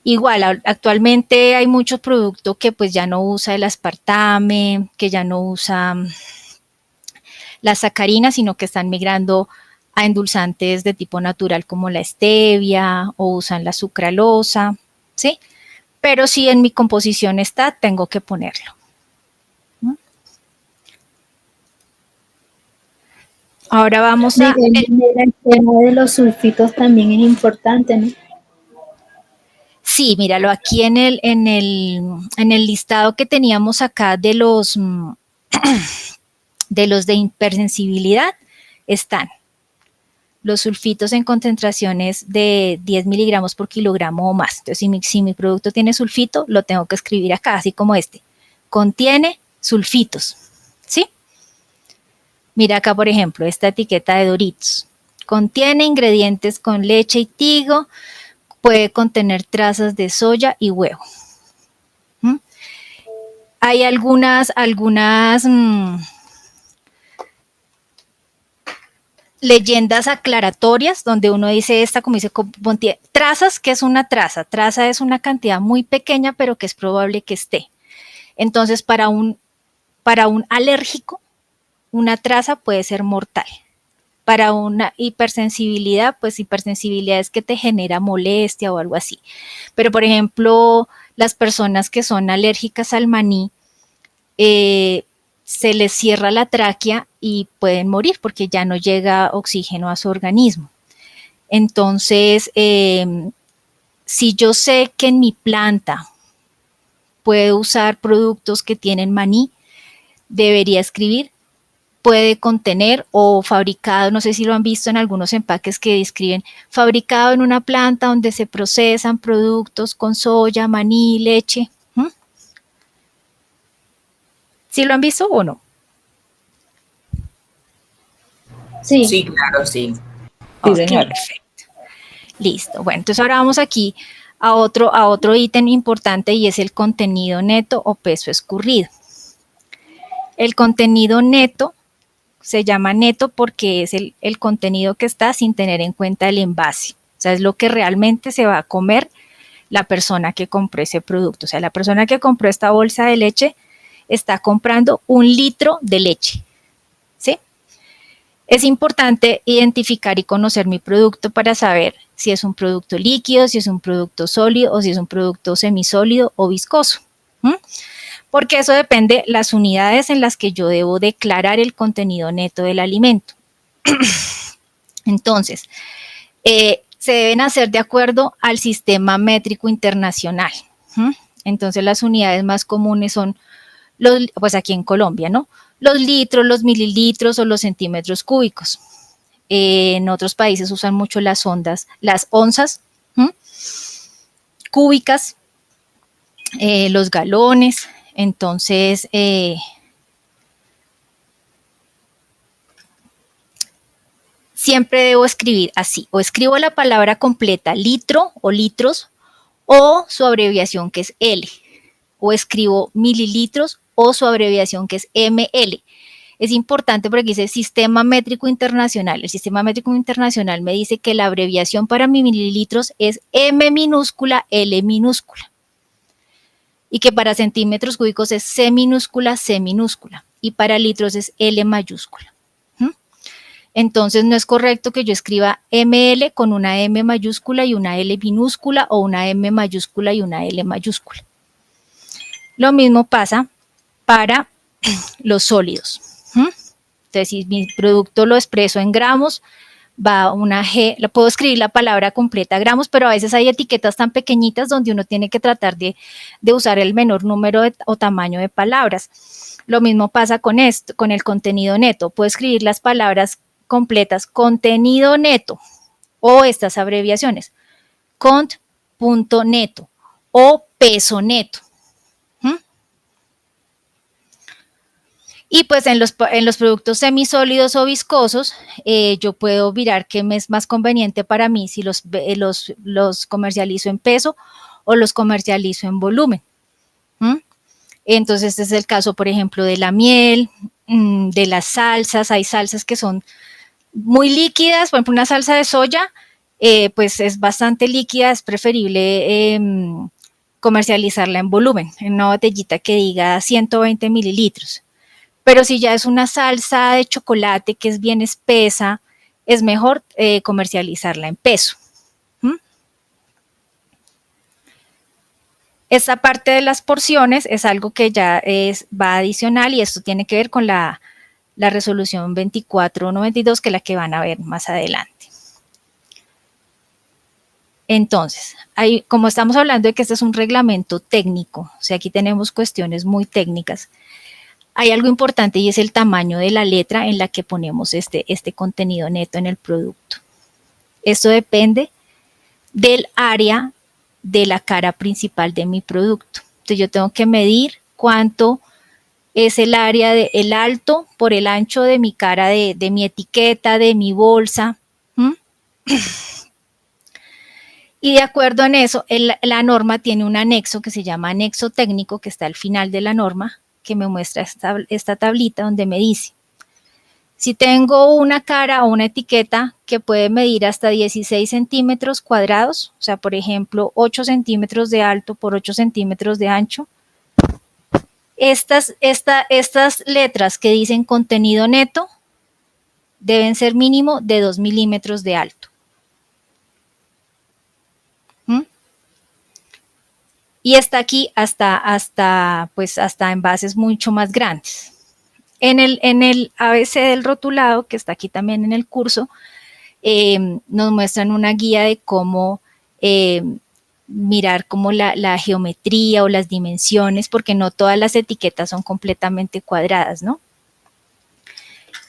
Igual, actualmente hay mucho producto que pues ya no usa el aspartame, que ya no usa la sacarina, sino que están migrando a endulzantes de tipo natural como la stevia o usan la sucralosa, ¿sí? Pero si en mi composición está, tengo que ponerlo. Ahora vamos a... El tema de los sulfitos también es importante, ¿no? Sí, míralo, aquí en el listado que teníamos acá de los de hipersensibilidad están los sulfitos en concentraciones de 10 miligramos por kilogramo o más. Entonces, si mi producto tiene sulfito, lo tengo que escribir acá, así como este. Contiene sulfitos, ¿sí? Mira acá, por ejemplo, esta etiqueta de Doritos. Contiene ingredientes con leche y trigo, puede contener trazas de soya y huevo. Hay algunas leyendas aclaratorias donde uno dice como dice, trazas, ¿qué es una traza? Traza es una cantidad muy pequeña, pero que es probable que esté. Entonces, para un alérgico, una traza puede ser mortal. Para una hipersensibilidad, pues hipersensibilidad es que te genera molestia o algo así. Pero, por ejemplo, las personas que son alérgicas al maní, se les cierra la tráquea y pueden morir porque ya no llega oxígeno a su organismo. Entonces, si yo sé que en mi planta puedo usar productos que tienen maní, debería escribir puede contener o fabricado, no sé si lo han visto en algunos empaques que describen, fabricado en una planta donde se procesan productos con soya, maní, leche. ¿Sí lo han visto o no? Sí. Sí, claro, sí. Sí, señor. Perfecto. Listo. Bueno, entonces ahora vamos aquí a otro ítem importante y es el contenido neto o peso escurrido. El contenido neto se llama neto porque es el contenido que está sin tener en cuenta el envase. O sea, es lo que realmente se va a comer la persona que compró ese producto. O sea, la persona que compró esta bolsa de leche, está comprando 1 litro de leche, ¿sí? Es importante identificar y conocer mi producto para saber si es un producto líquido, si es un producto sólido o si es un producto semisólido o viscoso. Porque eso depende de las unidades en las que yo debo declarar el contenido neto del alimento. Entonces, se deben hacer de acuerdo al sistema métrico internacional. Entonces, las unidades más comunes son, pues aquí en Colombia, ¿no? Los litros, los mililitros o los centímetros cúbicos. En otros países usan mucho las onzas cúbicas, los galones. Entonces, siempre debo escribir así, o escribo la palabra completa, litro o litros, o su abreviación que es L, o escribo mililitros o su abreviación que es ML. Es importante porque dice Sistema Métrico Internacional. El Sistema Métrico Internacional me dice que la abreviación para mililitros es M minúscula, L minúscula. Y que para centímetros cúbicos es C minúscula, C minúscula. Y para litros es L mayúscula. Entonces no es correcto que yo escriba ML con una M mayúscula y una L minúscula o una M mayúscula y una L mayúscula. Lo mismo pasa para los sólidos. Entonces, si mi producto lo expreso en gramos, va una G, puedo escribir la palabra completa gramos, pero a veces hay etiquetas tan pequeñitas donde uno tiene que tratar de usar el menor número o tamaño de palabras. Lo mismo pasa con esto, con el contenido neto. Puedo escribir las palabras completas, contenido neto, o estas abreviaciones, cont.neto o peso neto. Y pues en los productos semisólidos o viscosos, yo puedo mirar qué me es más conveniente para mí, si los comercializo en peso o los comercializo en volumen. Entonces, este es el caso, por ejemplo, de la miel, de las salsas. Hay salsas que son muy líquidas, por ejemplo, una salsa de soya, pues es bastante líquida, es preferible comercializarla en volumen, en una botellita que diga 120 mililitros. Pero si ya es una salsa de chocolate que es bien espesa, es mejor comercializarla en peso. Esta parte de las porciones es algo que ya va adicional y esto tiene que ver con la resolución 2492, que es la que van a ver más adelante. Entonces, como estamos hablando de que este es un reglamento técnico, o sea, aquí tenemos cuestiones muy técnicas, hay algo importante y es el tamaño de la letra en la que ponemos este contenido neto en el producto. Esto depende del área de la cara principal de mi producto. Entonces yo tengo que medir cuánto es el área del alto por el ancho de mi cara, de mi etiqueta, de mi bolsa. Y de acuerdo en eso, la norma tiene un anexo que se llama anexo técnico, que está al final de la norma, que me muestra esta tablita donde me dice, si tengo una cara o una etiqueta que puede medir hasta 16 centímetros cuadrados, o sea, por ejemplo, 8 centímetros de alto por 8 centímetros de ancho, estas letras que dicen contenido neto deben ser mínimo de 2 milímetros de alto. Y está aquí hasta envases mucho más grandes. En el ABC del rotulado, que está aquí también en el curso, nos muestran una guía de cómo mirar como la geometría o las dimensiones, porque no todas las etiquetas son completamente cuadradas, ¿no?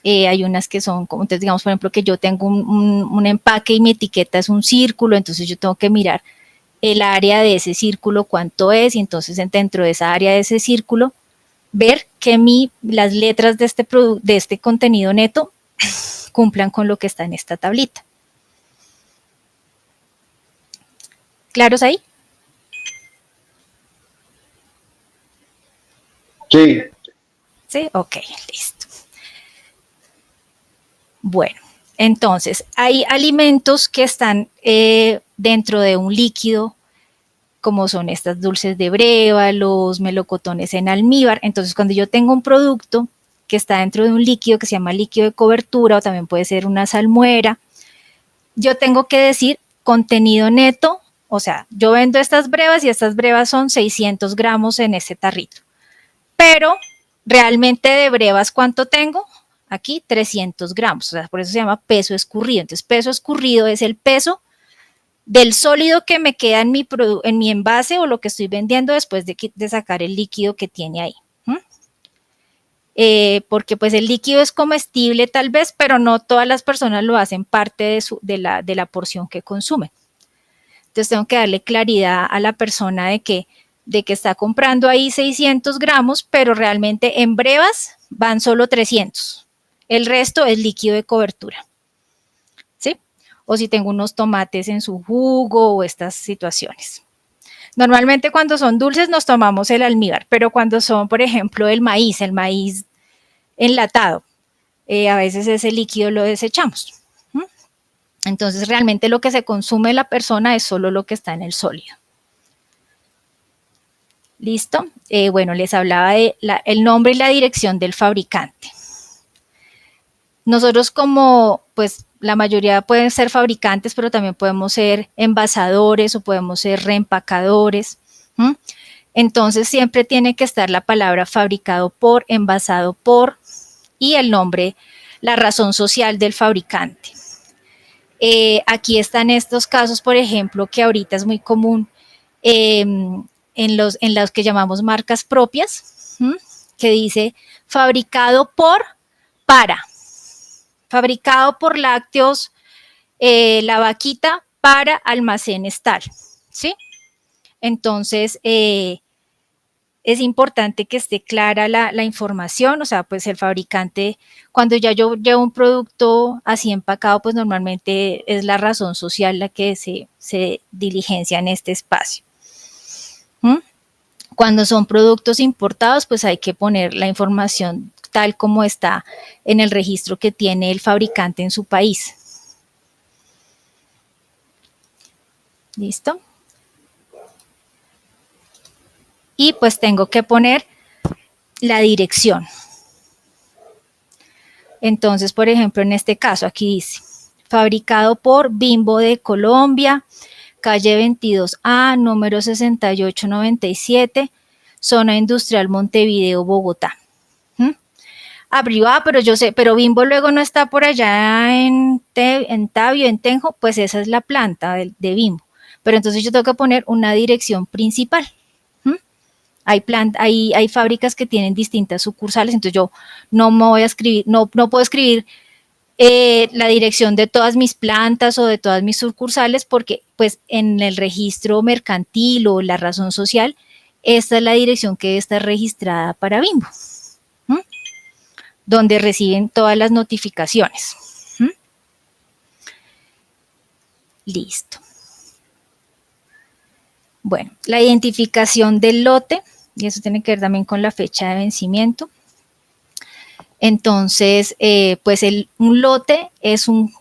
Hay unas que son, como entonces digamos, por ejemplo, que yo tengo un empaque y mi etiqueta es un círculo, entonces yo tengo que mirar el área de ese círculo cuánto es, y entonces dentro de esa área de ese círculo ver que las letras de este contenido neto cumplan con lo que está en esta tablita. ¿Claros ahí? Sí. Sí, ok, listo. Bueno, entonces hay alimentos que están dentro de un líquido como son estas dulces de breva, los melocotones en almíbar. Entonces, cuando yo tengo un producto que está dentro de un líquido que se llama líquido de cobertura, o también puede ser una salmuera, yo tengo que decir contenido neto, o sea, yo vendo estas brevas y estas brevas son 600 gramos en este tarrito, pero realmente de brevas, ¿cuánto tengo? Aquí 300 gramos, o sea, por eso se llama peso escurrido. Entonces, peso escurrido es el peso del sólido que me queda en mi envase o lo que estoy vendiendo después de sacar el líquido que tiene ahí. Porque pues el líquido es comestible tal vez, pero no todas las personas lo hacen parte de la porción que consumen. Entonces tengo que darle claridad a la persona de que está comprando ahí 600 gramos, pero realmente en brevas van solo 300. El resto es líquido de cobertura. ¿Sí? O si tengo unos tomates en su jugo o estas situaciones. Normalmente cuando son dulces nos tomamos el almíbar, pero cuando son, por ejemplo, el maíz enlatado, a veces ese líquido lo desechamos. Entonces realmente lo que se consume la persona es solo lo que está en el sólido. ¿Listo? Bueno, les hablaba de el nombre y la dirección del fabricante. Nosotros como, pues la mayoría pueden ser fabricantes, pero también podemos ser envasadores o podemos ser reempacadores. Entonces siempre tiene que estar la palabra fabricado por, envasado por y el nombre, la razón social del fabricante. Aquí están estos casos, por ejemplo, que ahorita es muy común en los que llamamos marcas propias, que dice fabricado por, para. Fabricado por lácteos, la vaquita para almacenes tal, ¿sí? Entonces, es importante que esté clara la información, o sea, pues el fabricante, cuando ya yo llevo un producto así empacado, pues normalmente es la razón social la que se diligencia en este espacio. Cuando son productos importados, pues hay que poner la información tal como está en el registro que tiene el fabricante en su país. ¿Listo? Y pues tengo que poner la dirección. Entonces, por ejemplo, en este caso, aquí dice, fabricado por Bimbo de Colombia, calle 22A, número 6897, zona industrial Montevideo, Bogotá. Abrió, pero yo sé, pero Bimbo luego no está por allá en Tabio, en Tenjo, pues esa es la planta de Bimbo. Pero entonces yo tengo que poner una dirección principal. Hay fábricas que tienen distintas sucursales, entonces yo no me voy a escribir, no puedo escribir la dirección de todas mis plantas o de todas mis sucursales, porque pues en el registro mercantil o la razón social, esta es la dirección que está registrada para Bimbo, donde reciben todas las notificaciones. Listo. Bueno, la identificación del lote, y eso tiene que ver también con la fecha de vencimiento. Entonces, pues un lote es un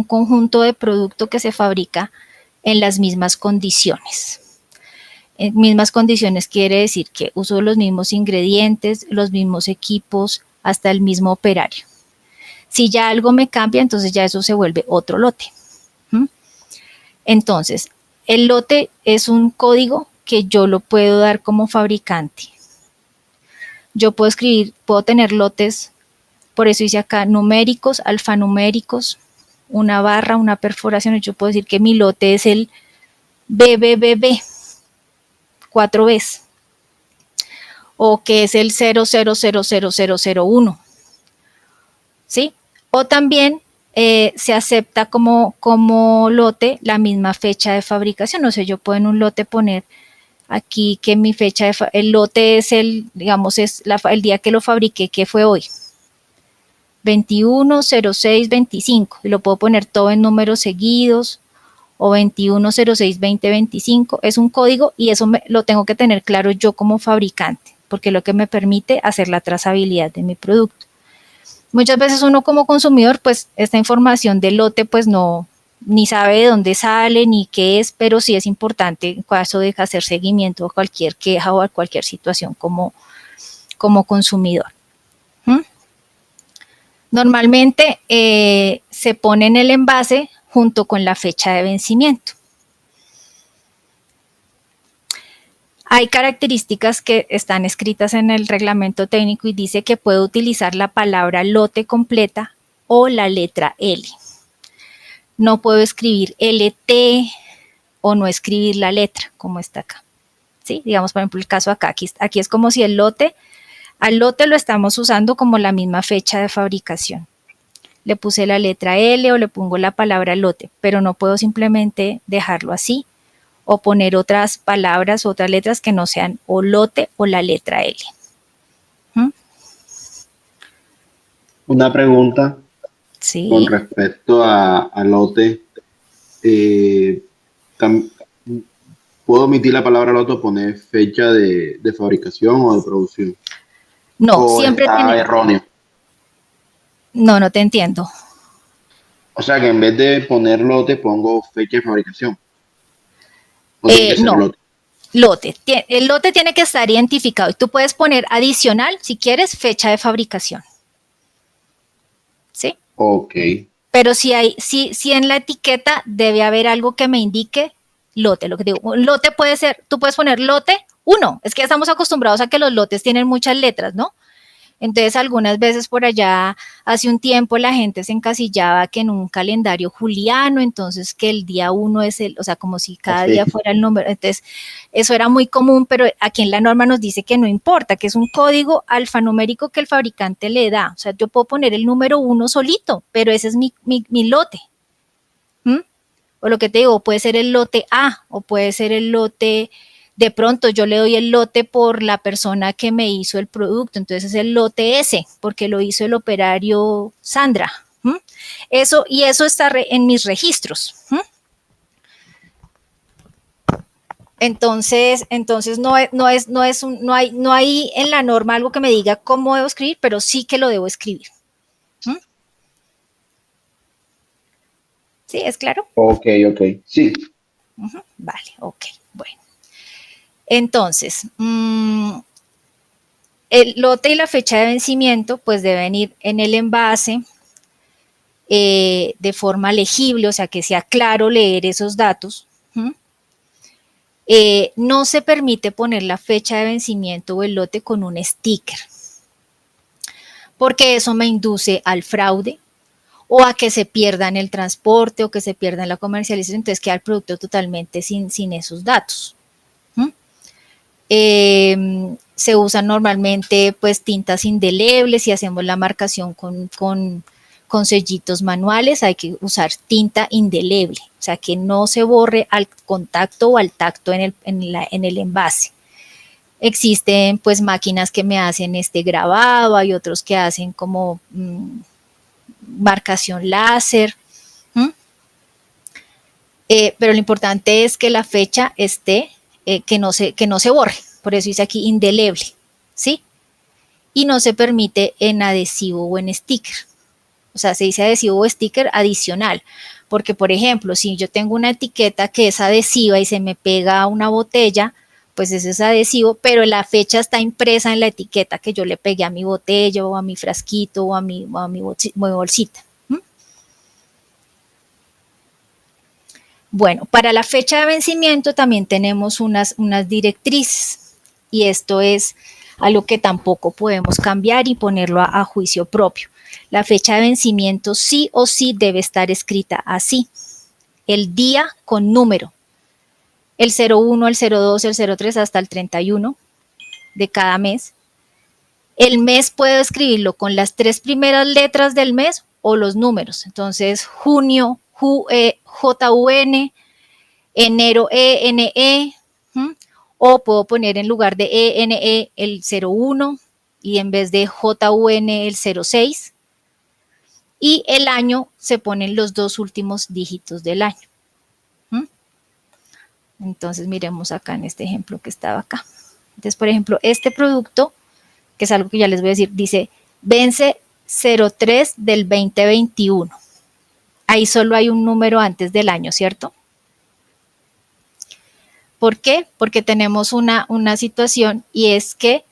conjunto de producto que se fabrica en las mismas condiciones. En mismas condiciones quiere decir que uso los mismos ingredientes, los mismos equipos, hasta el mismo operario. Si ya algo me cambia, entonces ya eso se vuelve otro lote. Entonces, el lote es un código que yo lo puedo dar como fabricante. Yo puedo tener lotes, por eso hice acá numéricos, alfanuméricos, una barra, una perforación. Yo puedo decir que mi lote es el BBBB, 4 Bs, o que es el 000001, ¿sí? O también se acepta como lote la misma fecha de fabricación. O sea, yo puedo en un lote poner aquí que mi fecha el lote es el día que lo fabriqué, que fue hoy, 21/06/25, y lo puedo poner todo en números seguidos, o 21/06/2025, es un código y eso lo tengo que tener claro yo como fabricante, porque es lo que me permite hacer la trazabilidad de mi producto. Muchas veces uno como consumidor, pues esta información del lote pues no ni sabe de dónde sale ni qué es, pero sí es importante en caso de hacer seguimiento a cualquier queja o a cualquier situación como consumidor. Normalmente se pone en el envase junto con la fecha de vencimiento. Hay características que están escritas en el reglamento técnico y dice que puede utilizar la palabra lote completa o la letra L. No puedo escribir LT o no escribir la letra, como está acá. ¿Sí? Digamos, por ejemplo, el caso acá. Aquí es como si al lote lo estamos usando como la misma fecha de fabricación. Le puse la letra L o le pongo la palabra lote, pero no puedo simplemente dejarlo así o poner otras palabras, otras letras que no sean o lote o la letra L. Una pregunta sí. Con respecto a lote. ¿Puedo omitir la palabra lote o poner fecha de fabricación o de producción? No, ¿O siempre está erróneo? No te entiendo. O sea, que en vez de poner lote, pongo fecha de fabricación. ¿O tiene que ser no. lote? Lote. El lote tiene que estar identificado y tú puedes poner adicional, si quieres, fecha de fabricación. ¿Sí? Ok. Pero si en la etiqueta debe haber algo que me indique lote. Lo que digo, un lote puede ser, tú puedes poner lote 1. Es que estamos acostumbrados a que los lotes tienen muchas letras, ¿no? Entonces, algunas veces por allá, hace un tiempo, la gente se encasillaba que en un calendario juliano, entonces que el día 1 es o sea, como si cada día fuera el número. Entonces, eso era muy común, pero aquí en la norma nos dice que no importa, que es un código alfanumérico que el fabricante le da. O sea, yo puedo poner el número 1 solito, pero ese es mi lote. O lo que te digo, puede ser el lote A, o puede ser el lote... De pronto yo le doy el lote por la persona que me hizo el producto, entonces es el lote S, porque lo hizo el operario Sandra. Eso está en mis registros. Entonces no hay en la norma algo que me diga cómo debo escribir, pero sí que lo debo escribir. ¿Sí? ¿Es claro? Ok, sí. Vale, ok, bueno. Entonces, el lote y la fecha de vencimiento pues deben ir en el envase de forma legible, o sea que sea claro leer esos datos. No se permite poner la fecha de vencimiento o el lote con un sticker, porque eso me induce al fraude o a que se pierda en el transporte o que se pierda en la comercialización, entonces queda el producto totalmente sin esos datos. Se usan normalmente pues tintas indelebles y hacemos la marcación con sellitos manuales. Hay que usar tinta indeleble, o sea que no se borre al contacto o al tacto en el envase. Existen pues máquinas que me hacen este grabado, hay otros que hacen como marcación láser. Pero lo importante es que la fecha esté que no se borre, por eso dice aquí indeleble, ¿sí? Y no se permite en adhesivo o en sticker, o sea, se dice adhesivo o sticker adicional, porque por ejemplo, si yo tengo una etiqueta que es adhesiva y se me pega a una botella, pues ese es adhesivo, pero la fecha está impresa en la etiqueta que yo le pegué a mi botella o a mi frasquito o a mi bolsita. Bueno, para la fecha de vencimiento también tenemos unas directrices y esto es algo que tampoco podemos cambiar y ponerlo a juicio propio. La fecha de vencimiento sí o sí debe estar escrita así, el día con número, el 01, el 02, el 03 hasta el 31 de cada mes. El mes puedo escribirlo con las 3 primeras letras del mes o los números, entonces junio, JUN, enero ENE, o puedo poner en lugar de ENE el 01 y en vez de JUN el 06. Y el año se ponen los 2 últimos dígitos del año. Entonces miremos acá en este ejemplo que estaba acá. Entonces, por ejemplo, este producto, que es algo que ya les voy a decir, dice vence 03 del 2021. ahí solo hay un número antes del año, ¿cierto? ¿Por qué? Porque tenemos una situación y es que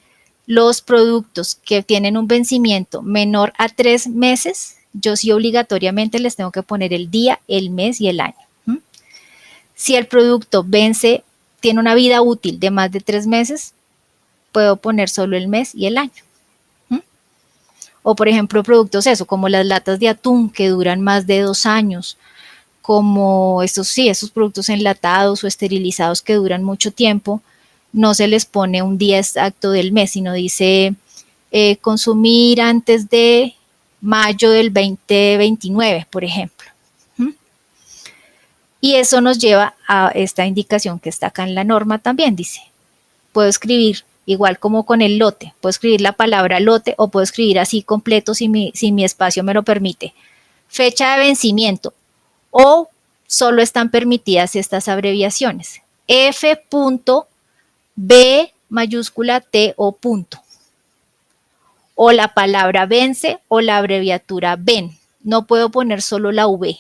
los productos que tienen un vencimiento menor a 3 meses, yo sí obligatoriamente les tengo que poner el día, el mes y el año. Si el producto vence, tiene una vida útil de más de 3 meses, puedo poner solo el mes y el año. O por ejemplo, productos como las latas de atún que duran más de 2 años, como esos productos enlatados o esterilizados que duran mucho tiempo, no se les pone un día exacto del mes, sino dice consumir antes de mayo del 2029, por ejemplo. Y eso nos lleva a esta indicación que está acá en la norma también, dice, puedo escribir igual como con el lote, puedo escribir la palabra lote o puedo escribir así completo si mi espacio me lo permite. Fecha de vencimiento o solo están permitidas estas abreviaciones. F.B mayúscula T o punto. O la palabra vence o la abreviatura ven. No puedo poner solo la V.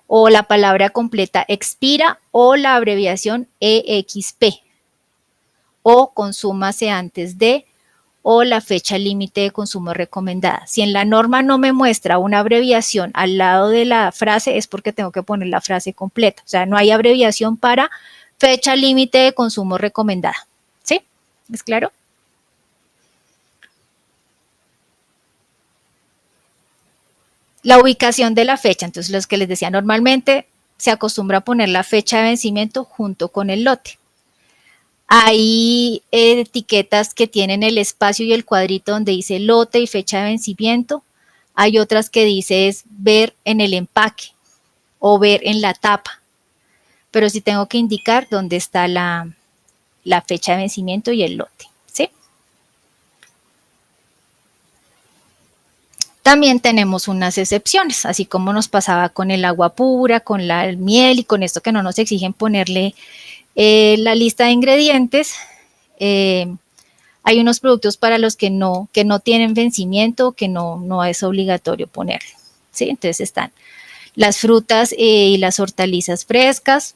O la palabra completa expira o la abreviación EXP. O consúmase antes de o la fecha límite de consumo recomendada. Si en la norma no me muestra una abreviación al lado de la frase, es porque tengo que poner la frase completa. O sea, no hay abreviación para fecha límite de consumo recomendada. ¿Sí? ¿Es claro? La ubicación de la fecha. Entonces, los que les decía, normalmente se acostumbra a poner la fecha de vencimiento junto con el lote. Hay etiquetas que tienen el espacio y el cuadrito donde dice lote y fecha de vencimiento. Hay otras que dice es ver en el empaque o ver en la tapa. Pero sí tengo que indicar dónde está la fecha de vencimiento y el lote. ¿Sí? También tenemos unas excepciones, así como nos pasaba con el agua pura, con la miel y con esto que no nos exigen ponerle la lista de ingredientes. Hay unos productos para los que no tienen vencimiento, que no es obligatorio ponerle. ¿Sí? Entonces están las frutas y las hortalizas frescas,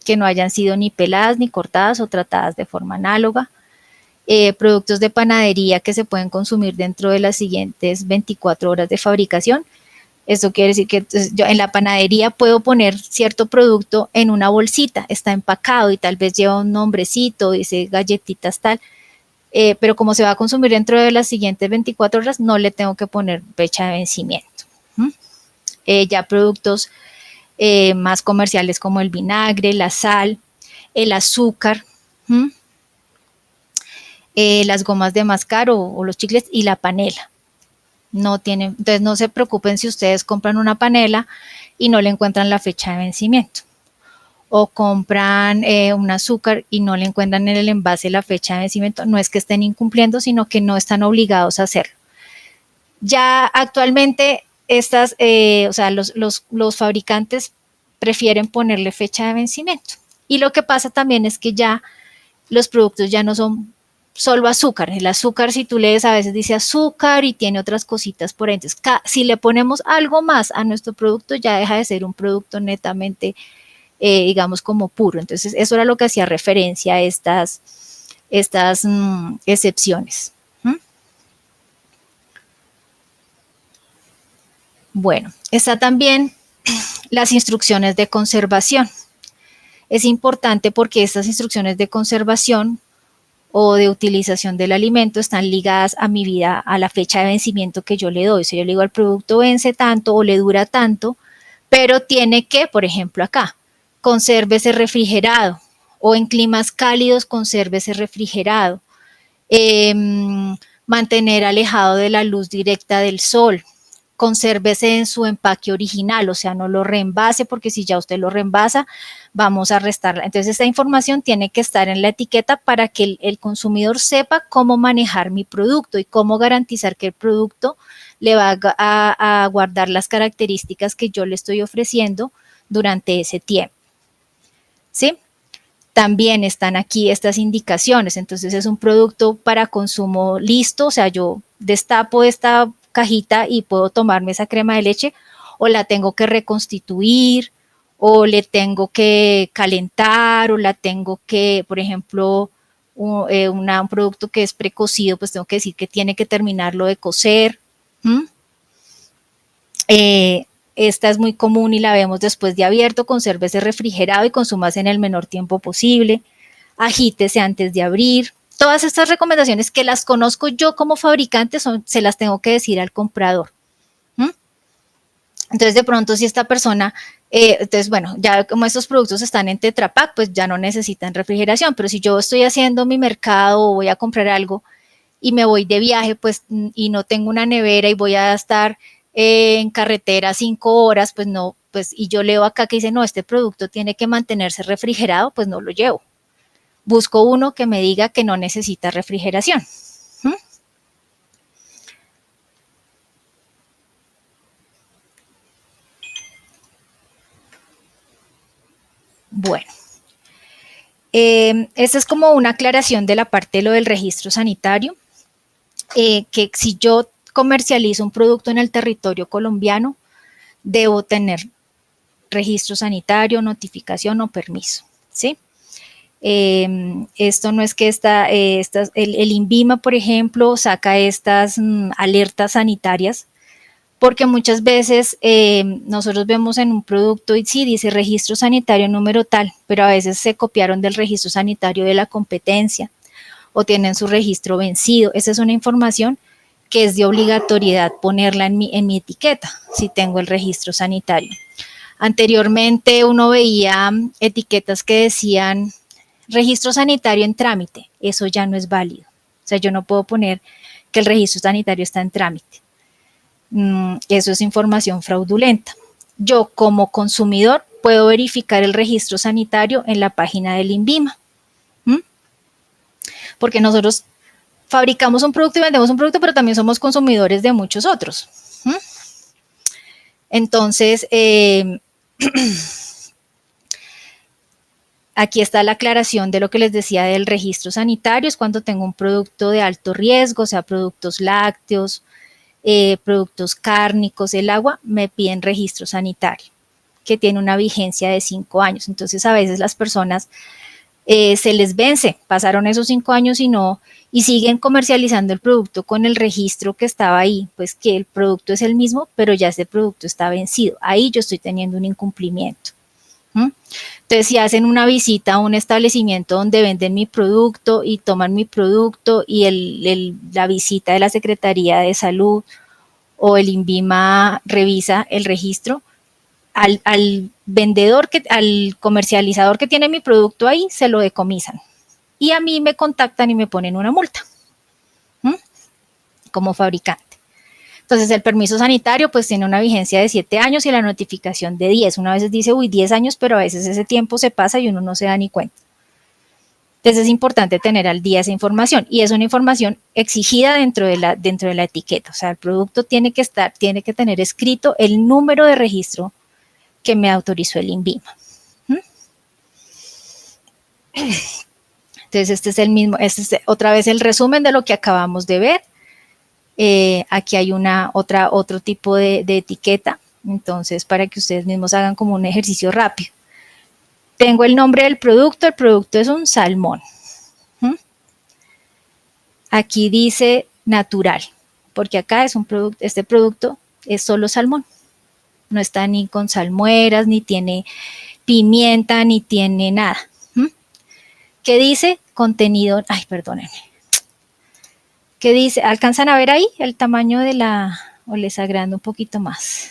que no hayan sido ni peladas, ni cortadas o tratadas de forma análoga. Productos de panadería que se pueden consumir dentro de las siguientes 24 horas de fabricación. Esto quiere decir que yo en la panadería puedo poner cierto producto en una bolsita, está empacado y tal vez lleva un nombrecito, dice galletitas tal, pero como se va a consumir dentro de las siguientes 24 horas, no le tengo que poner fecha de vencimiento. Ya productos más comerciales como el vinagre, la sal, el azúcar, las gomas de mascar o los chicles y la panela. No tienen, entonces no se preocupen si ustedes compran una panela y no le encuentran la fecha de vencimiento. O compran un azúcar y no le encuentran en el envase la fecha de vencimiento. No es que estén incumpliendo, sino que no están obligados a hacerlo. Ya actualmente los fabricantes prefieren ponerle fecha de vencimiento. Y lo que pasa también es que ya los productos ya no son solo azúcar. El azúcar, si tú lees, a veces dice azúcar y tiene otras cositas por ahí. Entonces, si le ponemos algo más a nuestro producto, ya deja de ser un producto netamente, digamos, como puro. Entonces, eso era lo que hacía referencia a estas excepciones. Bueno, está también las instrucciones de conservación. Es importante porque estas instrucciones de conservación o de utilización del alimento están ligadas a mi vida, a la fecha de vencimiento que yo le doy. Si yo le digo al producto vence tanto o le dura tanto, pero tiene que, por ejemplo acá, consérvese refrigerado o en climas cálidos consérvese refrigerado, mantener alejado de la luz directa del sol, consérvese en su empaque original, o sea, no lo reenvase porque si ya usted lo reenvasa, vamos a restarla. Entonces, esta información tiene que estar en la etiqueta para que el consumidor sepa cómo manejar mi producto y cómo garantizar que el producto le va a guardar las características que yo le estoy ofreciendo durante ese tiempo. ¿Sí? También están aquí estas indicaciones. Entonces, es un producto para consumo listo, o sea, yo destapo esta cajita y puedo tomarme esa crema de leche, o la tengo que reconstituir, o le tengo que calentar, o la tengo que, por ejemplo, un producto que es precocido, pues tengo que decir que tiene que terminarlo de cocer. Esta es muy común y la vemos después de abierto, consérvese refrigerado y consúmase en el menor tiempo posible, agítese antes de abrir. Todas estas recomendaciones que las conozco yo como fabricante se las tengo que decir al comprador. Entonces, de pronto, si esta persona, entonces, bueno, ya como estos productos están en Tetra Pak, pues ya no necesitan refrigeración, pero si yo estoy haciendo mi mercado o voy a comprar algo y me voy de viaje, pues, y no tengo una nevera y voy a estar en carretera 5 horas, pues no, pues, y yo leo acá que dice, no, este producto tiene que mantenerse refrigerado, pues no lo llevo. Busco uno que me diga que no necesita refrigeración. Bueno, esta es como una aclaración de la parte de lo del registro sanitario, que si yo comercializo un producto en el territorio colombiano, debo tener registro sanitario, notificación o permiso, ¿sí? Esto no es que el INVIMA, por ejemplo, saca estas alertas sanitarias, porque muchas veces nosotros vemos en un producto y sí dice registro sanitario número tal, pero a veces se copiaron del registro sanitario de la competencia o tienen su registro vencido. Esa es una información que es de obligatoriedad ponerla en mi etiqueta, si tengo el registro sanitario. Anteriormente uno veía etiquetas que decían registro sanitario en trámite, eso ya no es válido. O sea, yo no puedo poner que el registro sanitario está en trámite. Eso es información fraudulenta. Yo como consumidor puedo verificar el registro sanitario en la página del INVIMA. Porque nosotros fabricamos un producto y vendemos un producto, pero también somos consumidores de muchos otros. Entonces, aquí está la aclaración de lo que les decía del registro sanitario, es cuando tengo un producto de alto riesgo, o sea, productos lácteos, productos cárnicos, el agua, me piden registro sanitario, que tiene una vigencia de 5 años. Entonces, a veces las personas se les vence, pasaron esos 5 años y siguen comercializando el producto con el registro que estaba ahí, pues que el producto es el mismo, pero ya ese producto está vencido. Ahí yo estoy teniendo un incumplimiento. Entonces, si hacen una visita a un establecimiento donde venden mi producto y toman mi producto y la visita de la Secretaría de Salud o el INVIMA revisa el registro, al vendedor, al comercializador que tiene mi producto ahí, se lo decomisan. Y a mí me contactan y me ponen una multa como fabricante. Entonces, el permiso sanitario pues tiene una vigencia de 7 años y la notificación de 10. Una vez dice, 10 años, pero a veces ese tiempo se pasa y uno no se da ni cuenta. Entonces, es importante tener al día esa información y es una información exigida dentro de la etiqueta. O sea, el producto tiene que tener escrito el número de registro que me autorizó el INVIMA. Entonces, este es otra vez el resumen de lo que acabamos de ver. Aquí hay otro tipo de etiqueta, entonces para que ustedes mismos hagan como un ejercicio rápido. Tengo el nombre del producto, el producto es un salmón. Aquí dice natural, porque acá es este producto es solo salmón, no está ni con salmueras, ni tiene pimienta, ni tiene nada. ¿Qué dice? Contenido, perdónenme. ¿Qué dice? ¿Alcanzan a ver ahí el tamaño o les agrando un poquito más?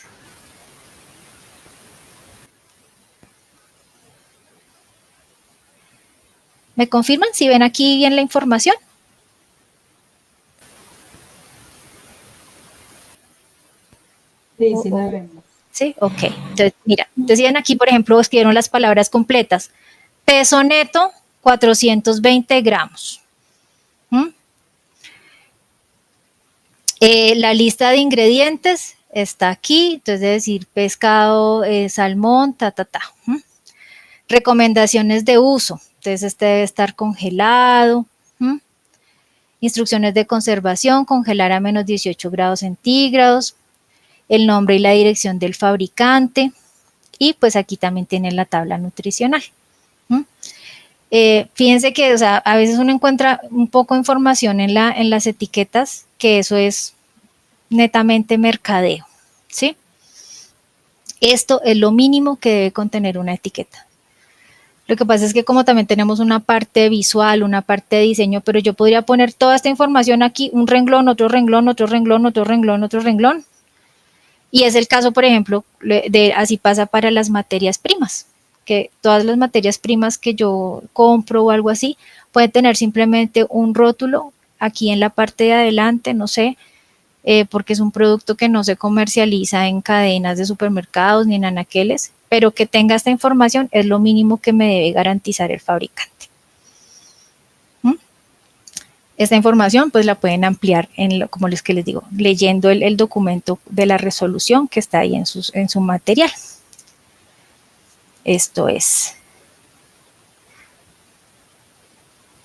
¿Me confirman si ven aquí bien la información? Sí, sí la vemos. Sí, ok. Entonces, mira, decían aquí, por ejemplo, escribieron las palabras completas. Peso neto, 420 gramos. La lista de ingredientes está aquí, entonces debe decir pescado, salmón, Recomendaciones de uso, entonces este debe estar congelado. instrucciones de conservación, congelar a menos 18 grados centígrados, el nombre y la dirección del fabricante, y pues aquí también tiene la tabla nutricional. Fíjense que, o sea, a veces uno encuentra un poco de información en las etiquetas, que eso es netamente mercadeo, ¿sí? Esto es lo mínimo que debe contener una etiqueta. Lo que pasa es que como también tenemos una parte visual, una parte de diseño, pero yo podría poner toda esta información aquí, un renglón, otro renglón, otro renglón, otro renglón, otro renglón. Y es el caso, por ejemplo, así pasa para las materias primas, que todas las materias primas que yo compro o algo así, pueden tener simplemente un rótulo aquí en la parte de adelante, no sé, porque es un producto que no se comercializa en cadenas de supermercados ni en anaqueles, pero que tenga esta información es lo mínimo que me debe garantizar el fabricante. Esta información pues la pueden ampliar, como les digo, leyendo el documento de la resolución que está ahí en su material. Esto es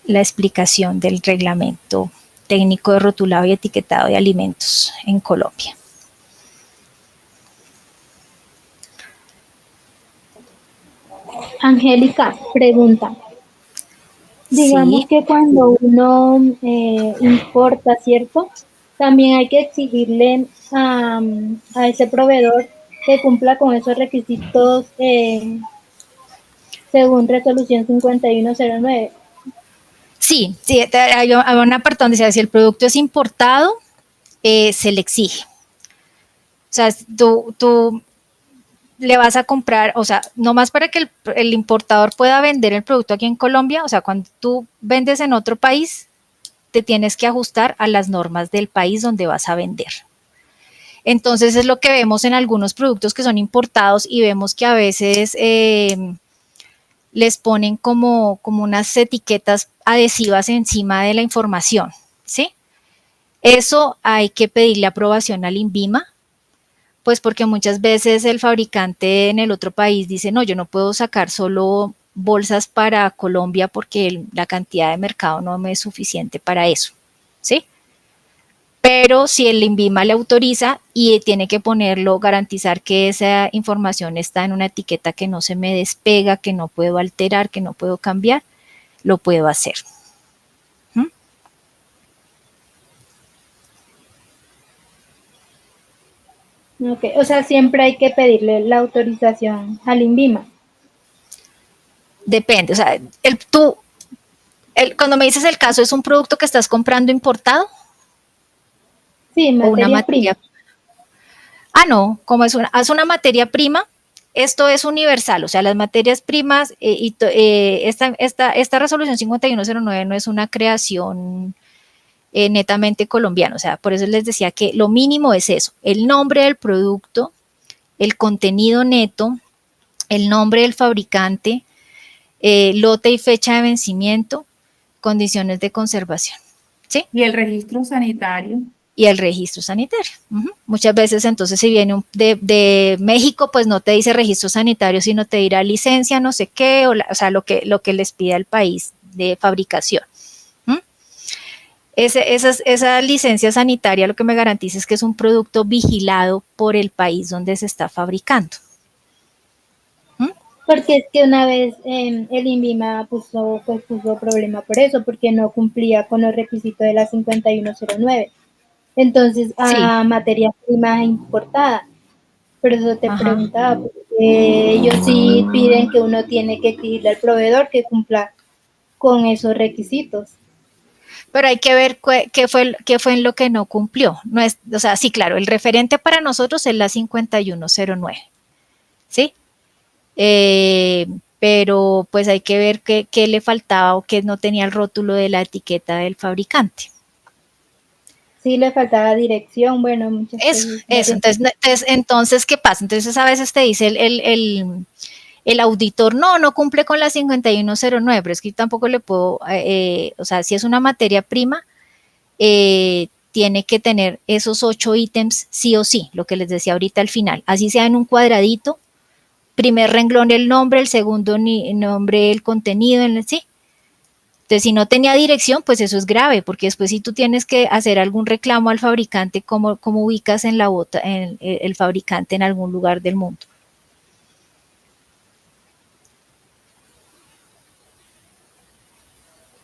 la explicación del reglamento técnico de rotulado y etiquetado de alimentos en Colombia. Angélica, pregunta. Digamos Sí. que cuando uno importa, ¿cierto? También hay que exigirle a ese proveedor que cumpla con esos requisitos según resolución 5109. Sí, hay un apartado donde dice, si el producto es importado, se le exige. O sea, tú le vas a comprar, o sea, nomás para que el importador pueda vender el producto aquí en Colombia, o sea, cuando tú vendes en otro país, te tienes que ajustar a las normas del país donde vas a vender. Entonces es lo que vemos en algunos productos que son importados y vemos que a veces les ponen como unas etiquetas adhesivas encima de la información, ¿sí? Eso hay que pedirle aprobación al INVIMA, pues porque muchas veces el fabricante en el otro país dice, no, yo no puedo sacar solo bolsas para Colombia porque la cantidad de mercado no me es suficiente para eso, ¿sí? Pero si el INVIMA le autoriza y tiene que ponerlo, garantizar que esa información está en una etiqueta que no se me despega, que no puedo alterar, que no puedo cambiar, lo puedo hacer. Okay. O sea, siempre hay que pedirle la autorización al INVIMA. Depende, o sea, cuando me dices el caso, ¿es un producto que estás comprando importado? Sí, materia prima. No, como es una materia prima, esto es universal, o sea, las materias primas, esta resolución 5109 no es una creación netamente colombiana, o sea, por eso les decía que lo mínimo es eso, el nombre del producto, el contenido neto, el nombre del fabricante, lote y fecha de vencimiento, condiciones de conservación, ¿sí? Y el registro sanitario. Y el registro sanitario. Muchas veces entonces si viene de México, pues no te dice registro sanitario, sino te dirá licencia, no sé qué, o sea, lo que les pida el país de fabricación. Esa licencia sanitaria lo que me garantiza es que es un producto vigilado por el país donde se está fabricando. Porque es que una vez el INVIMA puso problema por eso, porque no cumplía con los requisitos de la 5109. Entonces, a materia prima importada. Por eso te preguntaba, porque ellos sí piden que uno tiene que exigirle al proveedor que cumpla con esos requisitos. Pero hay que ver qué fue en lo que no cumplió. No es, o sea, sí, claro, el referente para nosotros es la 5109, ¿sí? Pero pues hay que ver qué le faltaba o qué no tenía el rótulo de la etiqueta del fabricante. Sí, le faltaba dirección, bueno, muchas cosas. Eso. Entonces, ¿qué pasa? Entonces a veces te dice el auditor, no cumple con la 5109, pero es que tampoco le puedo, o sea, si es una materia prima, tiene que tener esos 8 ítems sí o sí, lo que les decía ahorita al final, así sea en un cuadradito, primer renglón el nombre, el segundo nombre el contenido, sí, Entonces, si no tenía dirección, pues eso es grave, porque después si tú tienes que hacer algún reclamo al fabricante, ¿cómo ubicas en el fabricante en algún lugar del mundo?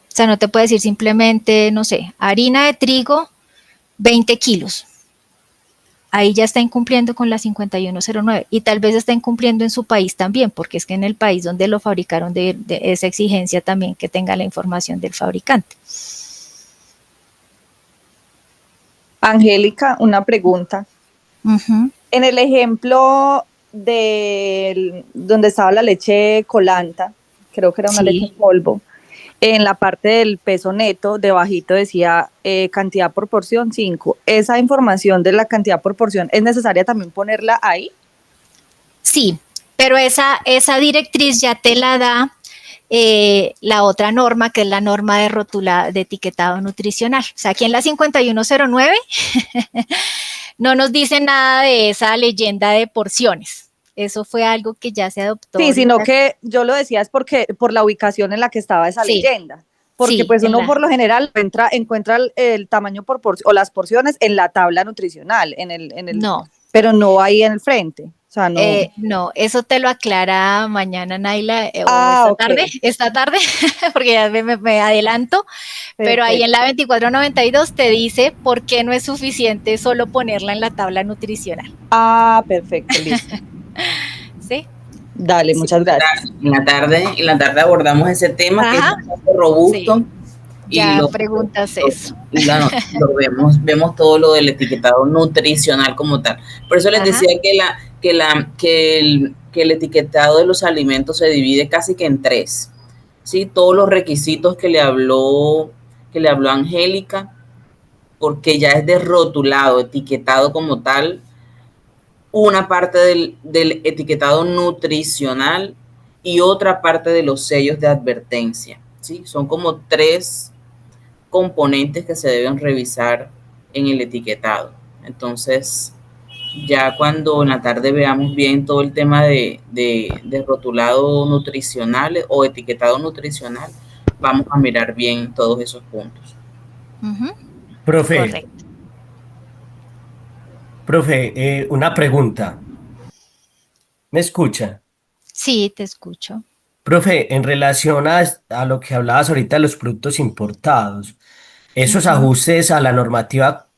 O sea, no te puede decir simplemente, no sé, harina de trigo, 20 kilos. Ahí ya está incumpliendo con la 5109 y tal vez está incumpliendo en su país también, porque es que en el país donde lo fabricaron de esa exigencia también que tenga la información del fabricante. Angélica, una pregunta. En el ejemplo de donde estaba la leche colanta, creo que era una leche en polvo, en la parte del peso neto, debajito decía cantidad por porción 5. ¿Esa información de la cantidad por porción es necesaria también ponerla ahí? Sí, pero esa directriz ya te la da la otra norma, que es la norma de etiquetado nutricional. O sea, aquí en la 5109 no nos dice nada de esa leyenda de porciones. Eso fue algo que ya se adoptó. Sí, sino que yo lo decía es porque por la ubicación en la que estaba esa leyenda. Porque pues uno por lo general encuentra el tamaño por porción o las porciones en la tabla nutricional, no. Pero no ahí en el frente. O sea, no. No, eso te lo aclara mañana, Naila, o esta tarde, porque ya me adelanto. Perfecto. Pero ahí en la 2492 te dice por qué no es suficiente solo ponerla en la tabla nutricional. Ah, perfecto, listo. ¿Sí? Dale, muchas gracias. En la tarde abordamos ese tema que es bastante robusto. Sí. Ya preguntas eso. Vemos todo lo del etiquetado nutricional como tal. Por eso les decía que el etiquetado de los alimentos se divide casi que en 3. ¿Sí? Todos los requisitos que le habló Angélica, porque ya es desrotulado, etiquetado como tal. Una parte del etiquetado nutricional y otra parte de los sellos de advertencia. ¿Sí? Son como 3 componentes que se deben revisar en el etiquetado. Entonces, ya cuando en la tarde veamos bien todo el tema de rotulado nutricional o etiquetado nutricional, vamos a mirar bien todos esos puntos. Profe. Correcto. Profe, una pregunta. ¿Me escucha? Sí, te escucho. Profe, en relación a lo que hablabas ahorita de los productos importados, esos ajustes a la normativa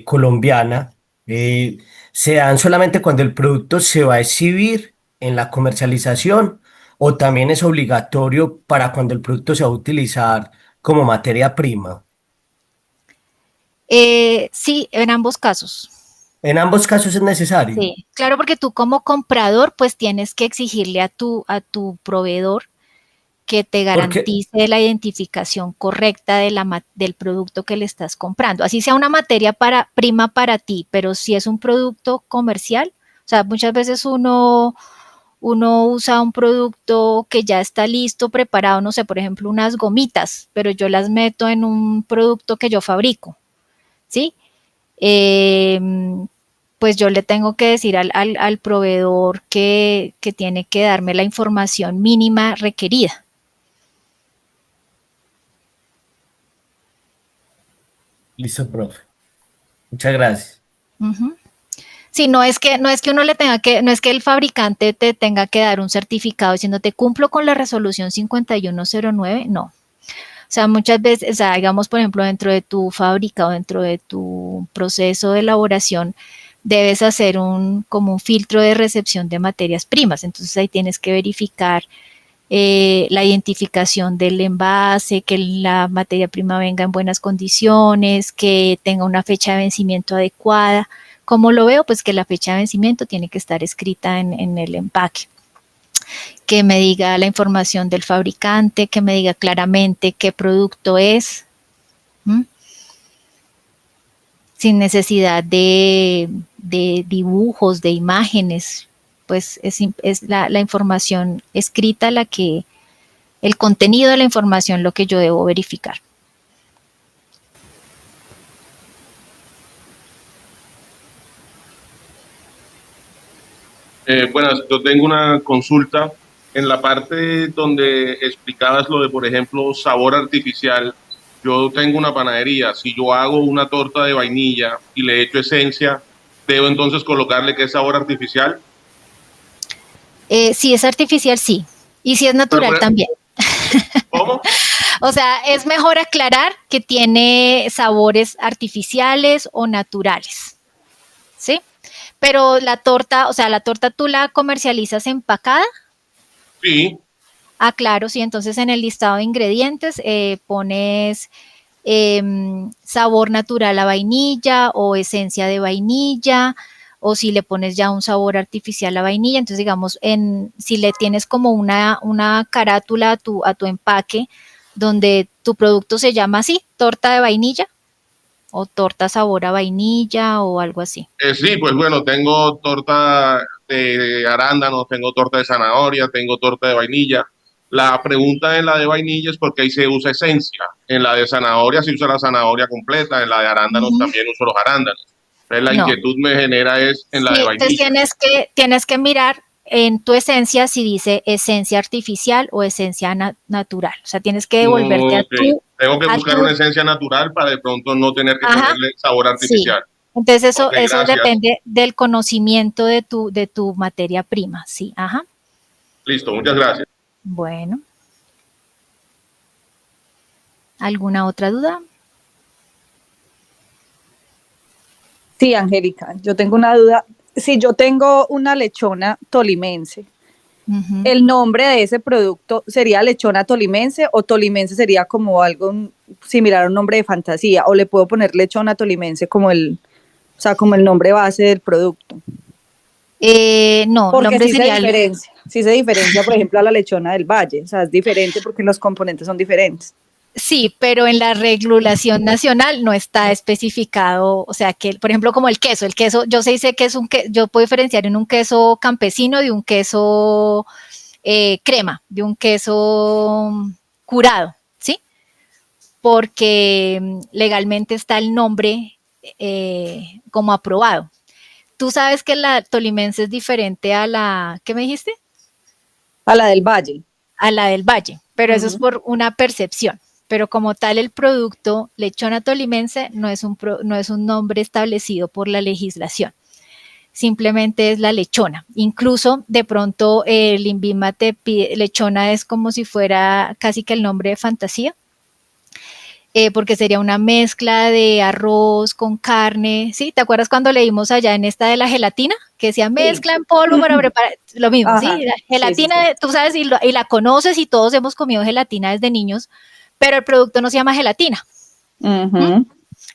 colombiana se dan solamente cuando el producto se va a exhibir en la comercialización o también es obligatorio para cuando el producto se va a utilizar como materia prima. Sí, en ambos casos. ¿En ambos casos es necesario? Sí, claro, porque tú como comprador pues tienes que exigirle a tu proveedor que te garantice la identificación correcta del producto que le estás comprando. Así sea una materia prima para ti, pero si es un producto comercial, o sea, muchas veces uno usa un producto que ya está listo, preparado, no sé, por ejemplo, unas gomitas, pero yo las meto en un producto que yo fabrico, ¿sí? Pues yo le tengo que decir al proveedor que tiene que darme la información mínima requerida. Listo, profe. Muchas gracias. Sí, no es que uno no es que el fabricante te tenga que dar un certificado diciéndote cumplo con la resolución 5109, no. O sea, muchas veces, o sea, digamos, por ejemplo, dentro de tu fábrica o dentro de tu proceso de elaboración, debes hacer como un filtro de recepción de materias primas. Entonces ahí tienes que verificar la identificación del envase, que la materia prima venga en buenas condiciones, que tenga una fecha de vencimiento adecuada. ¿Cómo lo veo? Pues que la fecha de vencimiento tiene que estar escrita en el empaque. Que me diga la información del fabricante, que me diga claramente qué producto es, sin necesidad de dibujos, de imágenes, pues es la información escrita el contenido de la información lo que yo debo verificar. Bueno, yo tengo una consulta en la parte donde explicabas lo de, por ejemplo, sabor artificial, yo tengo una panadería, si yo hago una torta de vainilla y le echo esencia, ¿debo entonces colocarle que es sabor artificial? Si es artificial, sí. Y si es natural, también. ¿Cómo? O sea, es mejor aclarar que tiene sabores artificiales o naturales, ¿sí? Pero la torta, o sea, la torta tú la comercializas empacada. Sí. Ah, claro, sí. Entonces en el listado de ingredientes pones sabor natural a vainilla o esencia de vainilla, o si le pones ya un sabor artificial a vainilla. Entonces, digamos, si le tienes como una carátula a tu empaque donde tu producto se llama así, torta de vainilla o torta sabor a vainilla o algo así. Sí, pues bueno, tengo torta de arándanos, tengo torta de zanahoria, tengo torta de vainilla. La pregunta en la de vainilla es porque ahí se usa esencia. En la de zanahoria se usa la zanahoria completa, en la de arándanos también uso los arándanos. Entonces la inquietud me genera es en la de vainilla. Entonces tienes que mirar en tu esencia si dice esencia artificial o esencia natural. O sea, tienes que devolverte a tu... Tengo que buscar una esencia natural para de pronto no tener que ponerle sabor artificial. Sí. Entonces eso depende del conocimiento de tu materia prima, sí. Ajá. Listo, muchas gracias. Bueno. ¿Alguna otra duda? Sí, Angélica, yo tengo una duda. Si yo tengo una lechona tolimense, ¿el nombre de ese producto sería lechona tolimense o tolimense sería como algo similar a un nombre de fantasía? ¿O le puedo poner lechona tolimense como como el nombre base del producto? No, porque nombre sí se diferencia, por ejemplo, a la lechona del Valle. O sea, es diferente porque los componentes son diferentes. Sí, pero en la regulación nacional no está especificado, o sea, que, por ejemplo, como el queso, yo sé que es yo puedo diferenciar en un queso campesino de un queso crema, de un queso curado, ¿sí? Porque legalmente está el nombre como aprobado. Tú sabes que la tolimense es diferente a la, ¿qué me dijiste? A la del Valle. A la del Valle, pero eso es por una percepción. Pero como tal el producto lechona tolimense no es un nombre establecido por la legislación, simplemente es la lechona. Incluso de pronto el INVIMA te pide, lechona es como si fuera casi que el nombre de fantasía, porque sería una mezcla de arroz con carne, ¿sí? ¿Te acuerdas cuando leímos allá en esta de la gelatina? Que decía mezcla en polvo para preparar, lo mismo, ajá, ¿sí? La gelatina, sí. Tú sabes, y la conoces y todos hemos comido gelatina desde niños, pero el producto no se llama gelatina.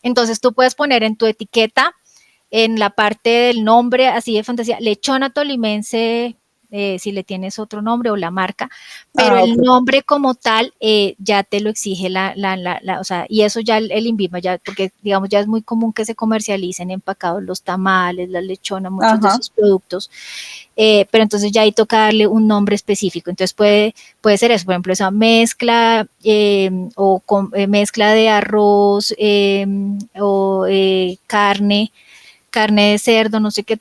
Entonces tú puedes poner en tu etiqueta, en la parte del nombre, así de fantasía, lechona tolimense, si le tienes otro nombre o la marca, pero el nombre como tal ya te lo exige o sea, y eso ya el INVIMA, ya, porque digamos ya es muy común que se comercialicen empacados los tamales, la lechona, muchos de esos productos, pero entonces ya ahí toca darle un nombre específico. Entonces puede ser eso, por ejemplo, esa mezcla mezcla de arroz o carne de cerdo, no sé qué,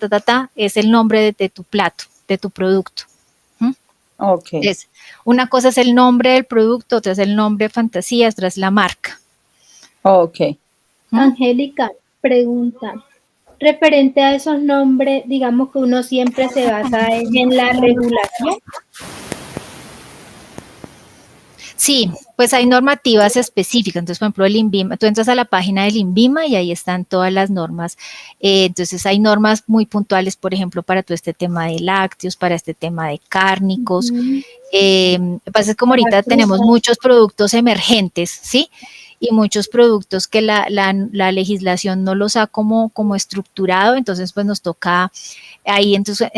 es el nombre de tu plato, de tu producto. Una cosa es el nombre del producto, otra es el nombre de fantasía, otra es la marca. Angélica, pregunta. Referente a esos nombres, digamos que uno siempre se basa en la regulación. Sí, pues hay normativas específicas. Entonces, por ejemplo, el INVIMA, tú entras a la página del INVIMA y ahí están todas las normas. Entonces, hay normas muy puntuales, por ejemplo, para todo este tema de lácteos, para este tema de cárnicos. Lo que pasa es que como ahorita tenemos muchos productos emergentes, ¿sí? Y muchos productos que la legislación no los ha como estructurado, entonces pues nos toca ahí, entonces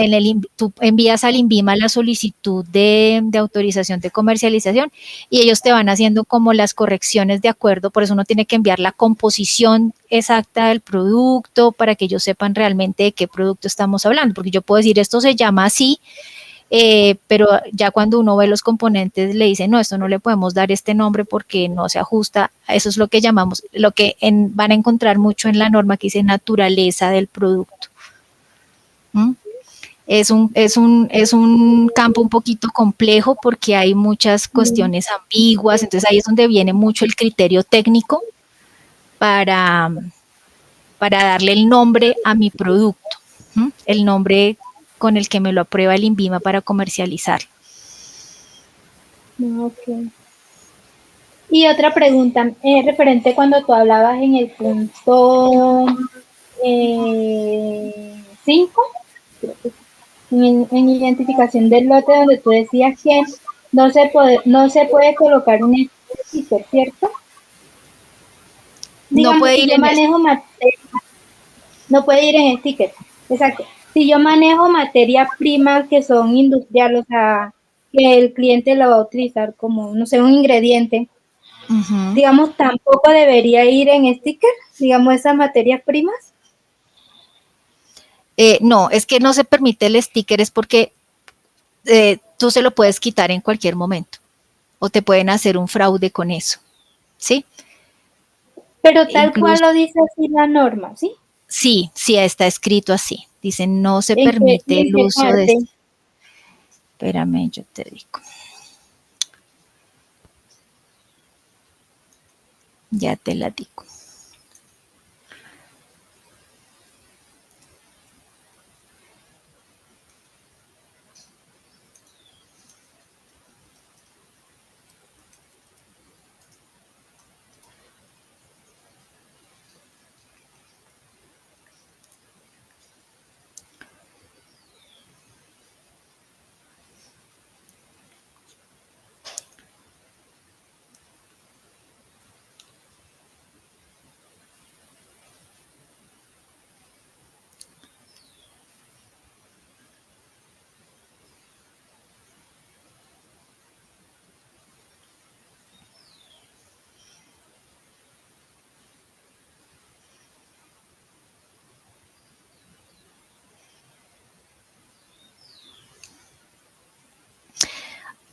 tú envías al INVIMA la solicitud de autorización de comercialización y ellos te van haciendo como las correcciones de acuerdo, por eso uno tiene que enviar la composición exacta del producto para que ellos sepan realmente de qué producto estamos hablando, porque yo puedo decir esto se llama así, pero ya cuando uno ve los componentes le dicen, no, esto no le podemos dar este nombre porque no se ajusta. Eso es lo que llamamos, lo que van a encontrar mucho en la norma que dice naturaleza del producto. Es un campo un poquito complejo porque hay muchas cuestiones ambiguas, entonces ahí es donde viene mucho el criterio técnico para darle el nombre a mi producto, el nombre con el que me lo aprueba el INVIMA para comercializar. Okay. Y otra pregunta, referente cuando tú hablabas en el punto 5, en identificación del lote, donde tú decías que no se puede colocar un sticker, ¿cierto? Digamos, no puede ir si yo manejo materia, no puede ir en sticker, exacto. Si yo manejo materia prima que son industriales, o sea, que el cliente lo va a utilizar como, no sé, un ingrediente, digamos, tampoco debería ir en sticker, digamos, esas materias primas. No, es que no se permite el sticker, es porque tú se lo puedes quitar en cualquier momento o te pueden hacer un fraude con eso, ¿sí? Pero tal cual lo dice así la norma, ¿sí? Sí, está escrito así. Dice, no se permite el uso de... Espérame, yo te digo. Ya te la digo.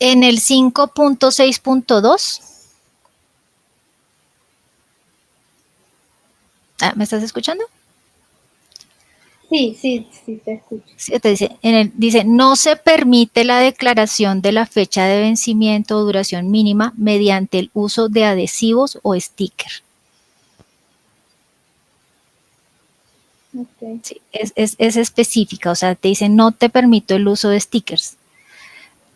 En el 5.6.2. ¿Me estás escuchando? Sí, te escucho. Sí, te dice, no se permite la declaración de la fecha de vencimiento o duración mínima mediante el uso de adhesivos o sticker. Okay. Sí, es específica, o sea, te dice, no te permito el uso de stickers.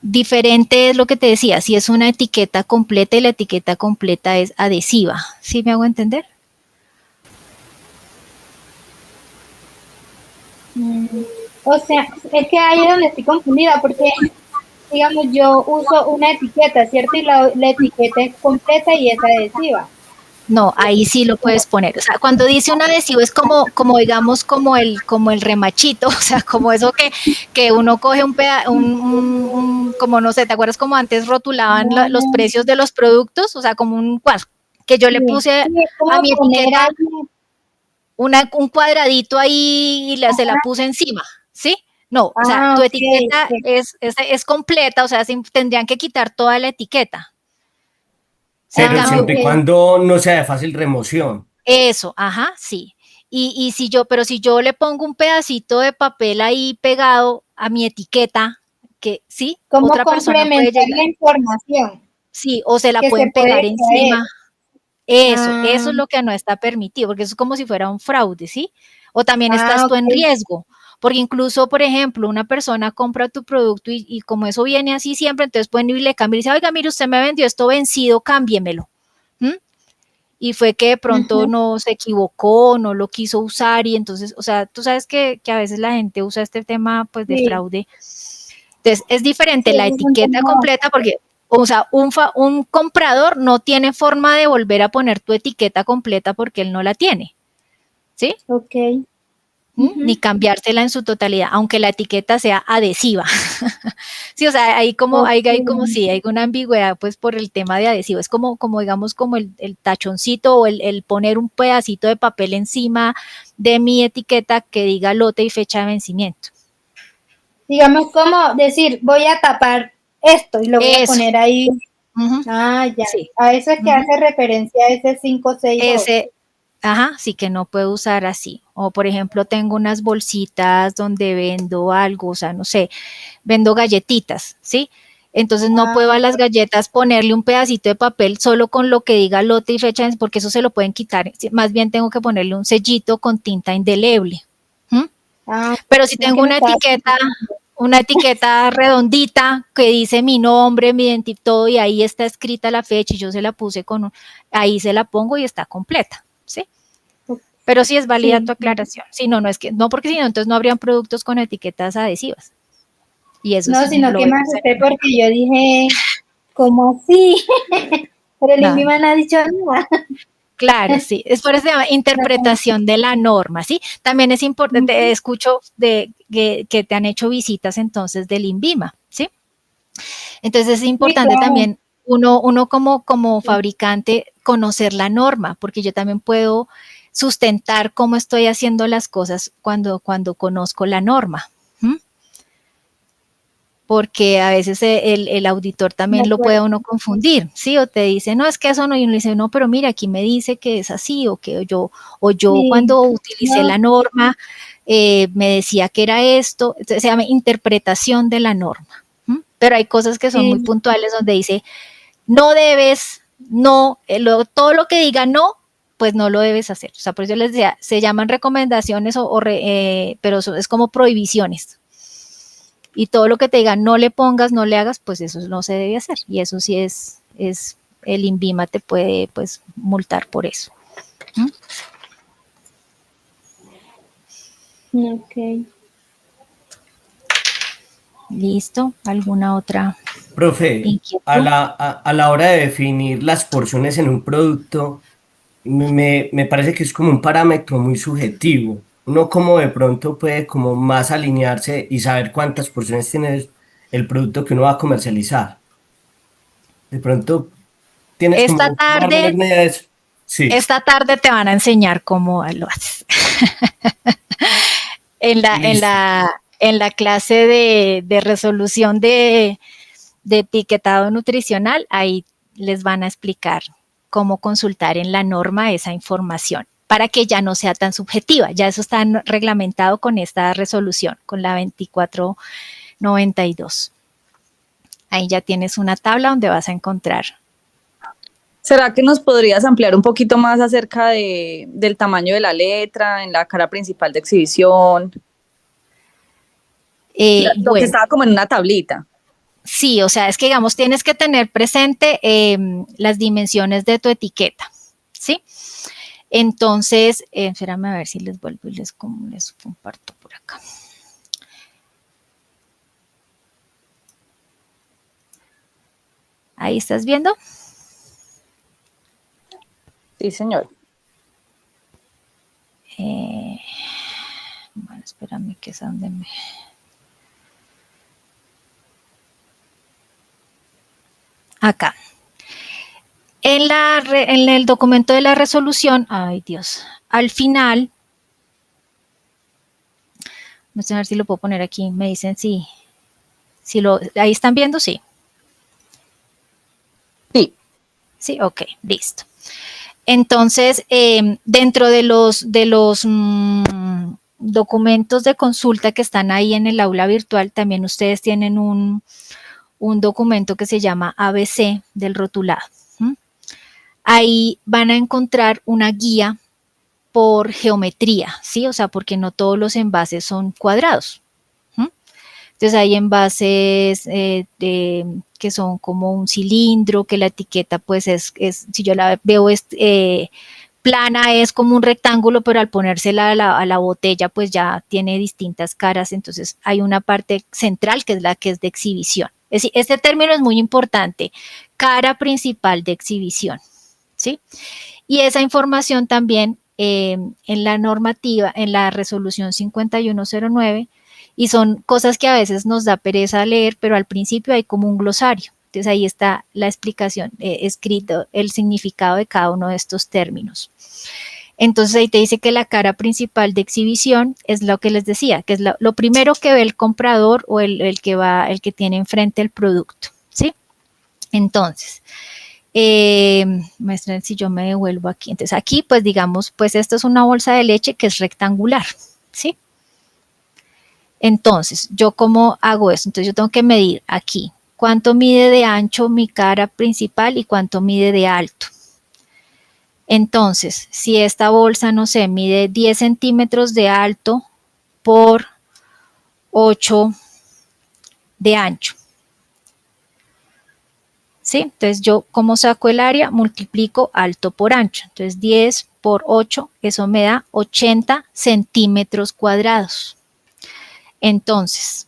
Diferente es lo que te decía, si es una etiqueta completa y la etiqueta completa es adhesiva. ¿Sí me hago entender? O sea, es que ahí es donde estoy confundida, porque, digamos, yo uso una etiqueta, ¿cierto? Y la etiqueta es completa y es adhesiva. No, ahí sí lo puedes poner. O sea, cuando dice un adhesivo es como digamos, como el remachito, o sea, como eso que uno coge como no sé, ¿te acuerdas como antes rotulaban los precios de los productos? O sea, como un cuadro, que yo le puse a mi etiqueta un cuadradito ahí y se la puse encima, ¿sí? No, o sea, tu etiqueta es completa, o sea, tendrían que quitar toda la etiqueta. Pero siempre y cuando no sea de fácil remoción. Eso, ajá, sí. Y si yo le pongo un pedacito de papel ahí pegado a mi etiqueta, que sí, como otra persona puede llegar. la información. Sí, o se la pueden pegar encima. Eso es lo que no está permitido, porque eso es como si fuera un fraude, ¿sí? O también estás tú en riesgo, porque incluso, por ejemplo, una persona compra tu producto y como eso viene así siempre, entonces pueden ir y le cambian y dice, oiga, mire, usted me vendió esto vencido, cámbiemelo. Y fue que de pronto no se equivocó, no lo quiso usar y entonces, o sea, tú sabes que a veces la gente usa este tema pues de fraude. Entonces, es diferente la etiqueta completa porque, o sea, un comprador no tiene forma de volver a poner tu etiqueta completa porque él no la tiene, ¿sí? Ok. Ni cambiársela en su totalidad, aunque la etiqueta sea adhesiva. Sí, o sea, hay como una ambigüedad pues por el tema de adhesivo. Es como digamos, como el tachoncito o el poner un pedacito de papel encima de mi etiqueta que diga lote y fecha de vencimiento. Digamos, como decir, voy a tapar esto y lo voy a poner ahí. Ya. Sí. A eso es que hace referencia a ese 562. Ajá, sí que no puedo usar así. O por ejemplo, tengo unas bolsitas donde vendo algo, o sea, no sé, vendo galletitas, ¿sí? Entonces no puedo a las galletas ponerle un pedacito de papel solo con lo que diga lote y fecha, porque eso se lo pueden quitar. Más bien tengo que ponerle un sellito con tinta indeleble. Pero si tengo una etiqueta redondita que dice mi nombre, mi identidad, todo, y ahí está escrita la fecha y yo se la puse ahí se la pongo y está completa, ¿sí? Pero sí es válida tu aclaración. Sí, no es que, no, porque si no, entonces no habrían productos con etiquetas adhesivas. Y eso no, sino que me asusté porque yo dije, ¿cómo así? Pero el INVIMA no ha dicho nada. Claro, sí, es por eso interpretación de la norma, ¿sí? También es importante, escucho que te han hecho visitas entonces del INVIMA, ¿sí? Entonces es importante también uno como fabricante conocer la norma, porque yo también puedo sustentar cómo estoy haciendo las cosas cuando conozco la norma. Porque a veces el auditor también lo puede uno confundir, ¿sí? O te dice, no, es que eso no, y uno dice, no, pero mira, aquí me dice que es así, o yo cuando utilicé la norma, me decía que era esto, entonces se llama interpretación de la norma. Pero hay cosas que son muy puntuales donde dice, no debes, no, todo lo que diga no, pues no lo debes hacer. O sea, por eso les decía, se llaman recomendaciones, pero es como prohibiciones. Y todo lo que te diga no le pongas, no le hagas, pues eso no se debe hacer. Y eso sí es el INVIMA te puede pues multar por eso. Ok. ¿Listo? ¿Alguna otra? Profe, a la hora de definir las porciones en un producto, me parece que es como un parámetro muy subjetivo. Uno como de pronto puede como más alinearse y saber cuántas porciones tiene el producto que uno va a comercializar. De pronto tienes Esta como más o menos media de eso. Sí. Esta tarde te van a enseñar cómo lo haces. en la clase de resolución de etiquetado nutricional, ahí les van a explicar cómo consultar en la norma esa información para que ya no sea tan subjetiva. Ya eso está reglamentado con esta resolución, con la 2492. Ahí ya tienes una tabla donde vas a encontrar. ¿Será que nos podrías ampliar un poquito más acerca del tamaño de la letra en la cara principal de exhibición? Lo que estaba como en una tablita. Sí, o sea, es que digamos, tienes que tener presente las dimensiones de tu etiqueta, ¿sí? Entonces, espérame a ver si les vuelvo y les comparto por acá. ¿Ahí estás viendo? Sí, señor. Bueno, espérame que es a donde me... Acá. En el documento de la resolución, ay Dios, al final, no sé a ver si lo puedo poner aquí, me dicen si ahí están viendo, sí. Sí. Sí, ok, listo. Entonces, dentro de los documentos de consulta que están ahí en el aula virtual, también ustedes tienen un documento que se llama ABC del rotulado. Ahí van a encontrar una guía por geometría, ¿sí? O sea, porque no todos los envases son cuadrados. Entonces hay envases que son como un cilindro, que la etiqueta pues es si yo la veo plana, es como un rectángulo, pero al ponérsela a la botella pues ya tiene distintas caras. Entonces hay una parte central que es la que es de exhibición. Es decir, este término es muy importante, cara principal de exhibición, ¿sí? Y esa información también en la normativa, en la resolución 5109, y son cosas que a veces nos da pereza leer, pero al principio hay como un glosario. Entonces ahí está la explicación, escrito el significado de cada uno de estos términos. Entonces ahí te dice que la cara principal de exhibición es lo que les decía, que es lo primero que ve el comprador o el que tiene enfrente el producto, ¿sí? Entonces, Muestren si yo me devuelvo aquí. Entonces aquí, pues digamos, pues esto es una bolsa de leche que es rectangular, ¿sí? Entonces, ¿yo cómo hago esto? Entonces yo tengo que medir aquí cuánto mide de ancho mi cara principal y cuánto mide de alto. Entonces, si esta bolsa, no sé, mide 10 centímetros de alto por 8 de ancho. ¿Sí? Entonces yo, ¿cómo saco el área? Multiplico alto por ancho. Entonces 10 por 8, eso me da 80 centímetros cuadrados. Entonces,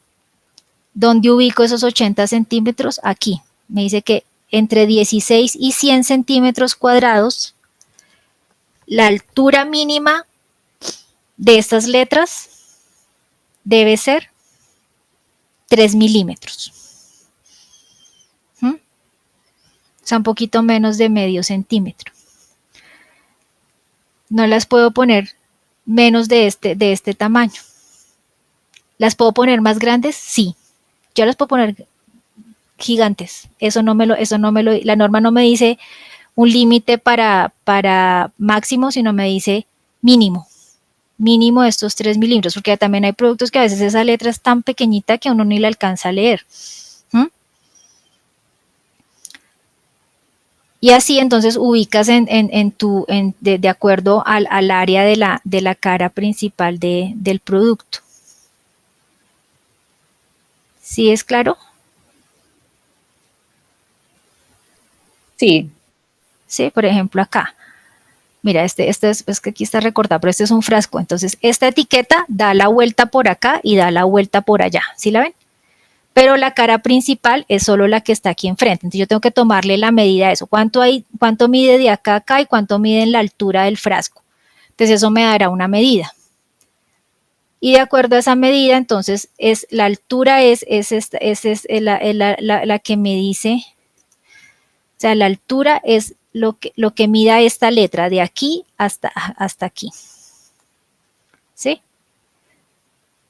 ¿dónde ubico esos 80 centímetros? Aquí. Me dice que entre 16 y 100 centímetros cuadrados, la altura mínima de estas letras debe ser 3 milímetros. O sea, un poquito menos de medio centímetro. No las puedo poner menos de este tamaño. ¿Las puedo poner más grandes? Sí. Yo las puedo poner gigantes. La norma no me dice un límite para máximo, sino me dice mínimo. Mínimo estos 3 milímetros, porque también hay productos que a veces esa letra es tan pequeñita que uno ni la alcanza a leer. Y así entonces ubicas de acuerdo al área de la cara principal del producto. ¿Sí es claro? Sí. Sí, por ejemplo acá. Mira, este es que aquí está recortado, pero este es un frasco. Entonces, esta etiqueta da la vuelta por acá y da la vuelta por allá. ¿Sí la ven? Pero la cara principal es solo la que está aquí enfrente. Entonces yo tengo que tomarle la medida de eso. ¿Cuánto mide de acá a acá y cuánto mide en la altura del frasco? Entonces eso me dará una medida. Y de acuerdo a esa medida, entonces la altura es la que me dice, o sea, la altura es lo que mida esta letra de aquí hasta aquí. ¿Sí?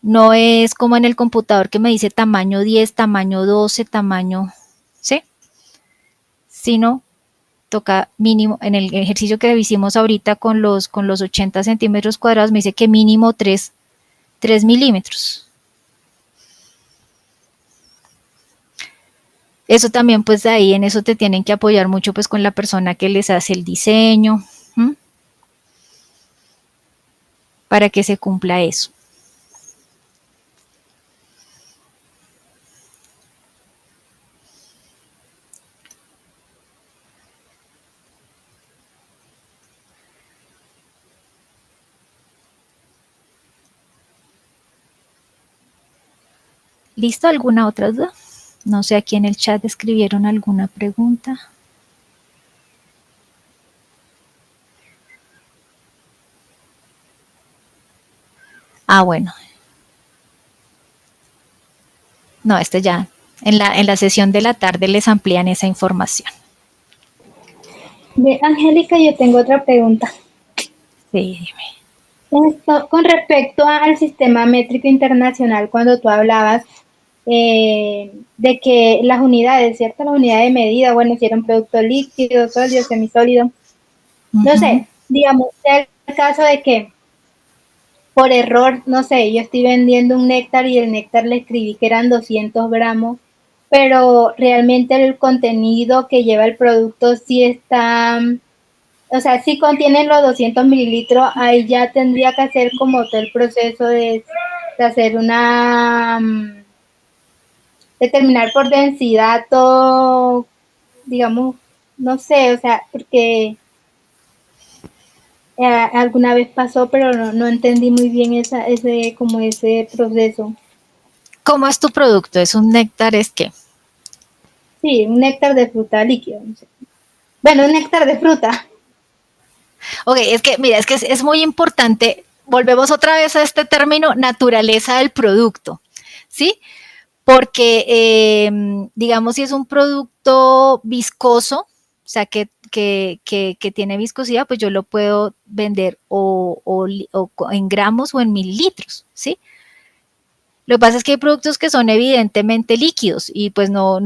No es como en el computador que me dice tamaño 10, tamaño 12, tamaño, ¿sí? Sino toca mínimo, en el ejercicio que hicimos ahorita con los 80 centímetros cuadrados, me dice que mínimo 3 milímetros. Eso también, pues de ahí en eso te tienen que apoyar mucho pues con la persona que les hace el diseño, para que se cumpla eso. ¿Listo? ¿Alguna otra duda? No sé, aquí en el chat escribieron alguna pregunta. Ah, bueno. No, ya, en la sesión de la tarde les amplían esa información. Angélica, yo tengo otra pregunta. Sí, dime. Esto, con respecto al sistema métrico internacional, cuando tú hablabas de que las unidades, ¿cierto? Las unidades de medida, bueno, si era un producto líquido, sólido, semisólido. No sé, digamos, sea el caso de que por error, no sé, yo estoy vendiendo un néctar y el néctar le escribí que eran 200 gramos, pero realmente el contenido que lleva el producto sí está, o sea, sí contienen los 200 mililitros, ahí ya tendría que hacer como todo el proceso de hacer una, determinar por densidad todo, digamos, no sé, o sea, porque alguna vez pasó, pero no entendí muy bien ese proceso. ¿Cómo es tu producto? ¿Es un néctar? ¿Es qué? Sí, un néctar de fruta líquido. No sé. Bueno, un néctar de fruta. Ok, es que, mira, es muy importante. Volvemos otra vez a este término, naturaleza del producto, ¿sí? Porque, digamos, si es un producto viscoso, o sea, que tiene viscosidad, pues yo lo puedo vender o en gramos o en mililitros, ¿sí? Lo que pasa es que hay productos que son evidentemente líquidos y pues no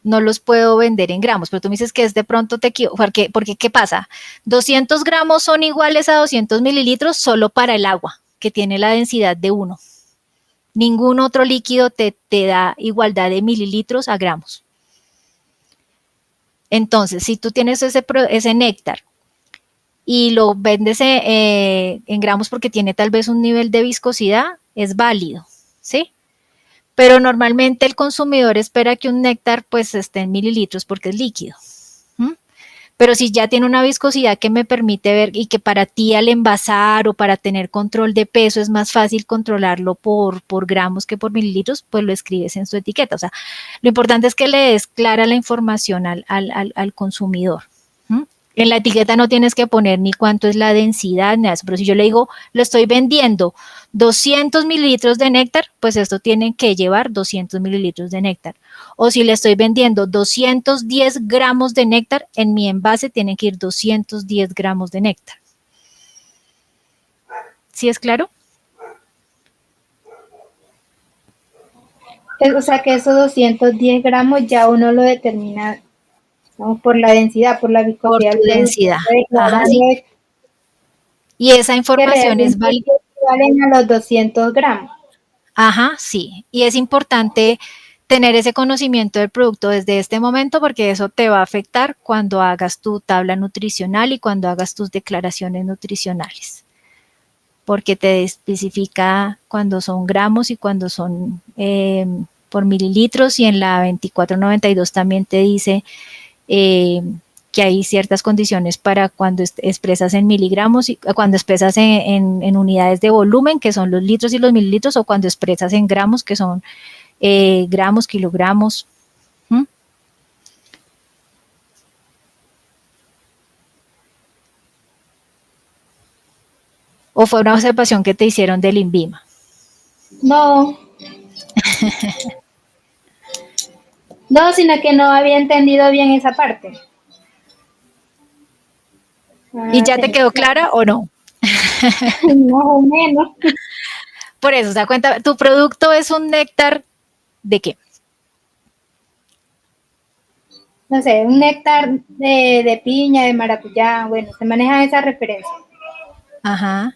no los puedo vender en gramos, pero tú me dices que es de pronto te equivocas, porque ¿qué pasa? 200 gramos son iguales a 200 mililitros solo para el agua, que tiene la densidad de 1. Ningún otro líquido te da igualdad de mililitros a gramos. Entonces, si tú tienes ese néctar y lo vendes en gramos porque tiene tal vez un nivel de viscosidad, es válido, ¿sí? Pero normalmente el consumidor espera que un néctar pues esté en mililitros porque es líquido. Pero si ya tiene una viscosidad que me permite ver y que para ti al envasar o para tener control de peso es más fácil controlarlo por gramos que por mililitros, pues lo escribes en su etiqueta. O sea, lo importante es que le des clara la información al consumidor. En la etiqueta no tienes que poner ni cuánto es la densidad, ni eso, pero si yo le digo, lo estoy vendiendo 200 mililitros de néctar, pues esto tiene que llevar 200 mililitros de néctar. O si le estoy vendiendo 210 gramos de néctar, en mi envase tienen que ir 210 gramos de néctar. ¿Sí es claro? O sea que esos 210 gramos ya uno lo determina, ¿no? Por la densidad, por la viscosidad. Por tu densidad. Ajá, sí. Y esa información es válida. Equivalen a los 200 gramos. Ajá, sí. Y es importante tener ese conocimiento del producto desde este momento porque eso te va a afectar cuando hagas tu tabla nutricional y cuando hagas tus declaraciones nutricionales. Porque te especifica cuando son gramos y cuando son por mililitros, y en la 2492 también te dice que hay ciertas condiciones para cuando expresas en miligramos y cuando expresas en unidades de volumen, que son los litros y los mililitros, o cuando expresas en gramos, que son gramos, kilogramos. ¿O fue una observación que te hicieron del INVIMA? No. No, sino que no había entendido bien esa parte. ¿Y ya te quedó clara o no? Más o menos. Por eso, o sea, cuenta, tu producto es un néctar ¿de qué? No sé, un néctar de piña, de maracuyá, bueno, se maneja esa referencia. Ajá.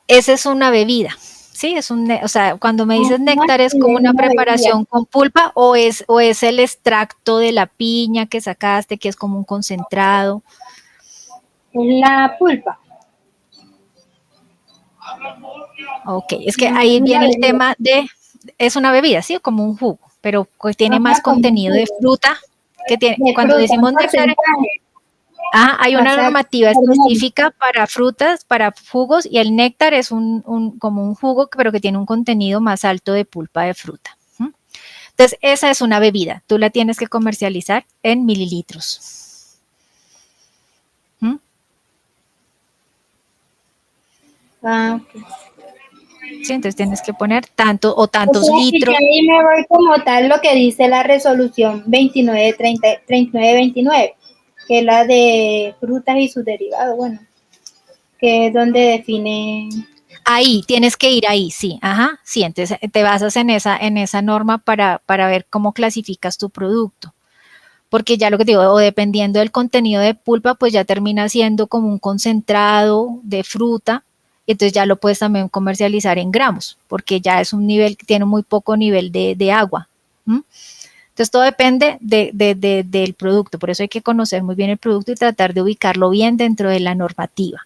Esa es una bebida, ¿sí? O sea, cuando me dices néctar es como una preparación con pulpa o es el extracto de la piña que sacaste, que es como un concentrado. La pulpa. Ok, es que ahí viene el tema es una bebida, ¿sí? Como un jugo, pero tiene más contenido de fruta, que tiene, cuando decimos néctar, hay una normativa específica para frutas, para jugos, y el néctar es como un jugo, pero que tiene un contenido más alto de pulpa de fruta. Entonces, esa es una bebida. Tú la tienes que comercializar en mililitros. Okay. Sí, entonces tienes que poner tantos litros. Y ahí me voy como tal lo que dice la resolución 2929, que es la de frutas y sus derivados, bueno, que es donde define. Ahí, tienes que ir ahí, sí, sí, entonces te basas en esa norma para ver cómo clasificas tu producto. Porque ya lo que te digo, o dependiendo del contenido de pulpa, pues ya termina siendo como un concentrado de fruta, entonces ya lo puedes también comercializar en gramos, porque ya es un nivel que tiene muy poco nivel de agua. Entonces todo depende del producto, por eso hay que conocer muy bien el producto y tratar de ubicarlo bien dentro de la normativa.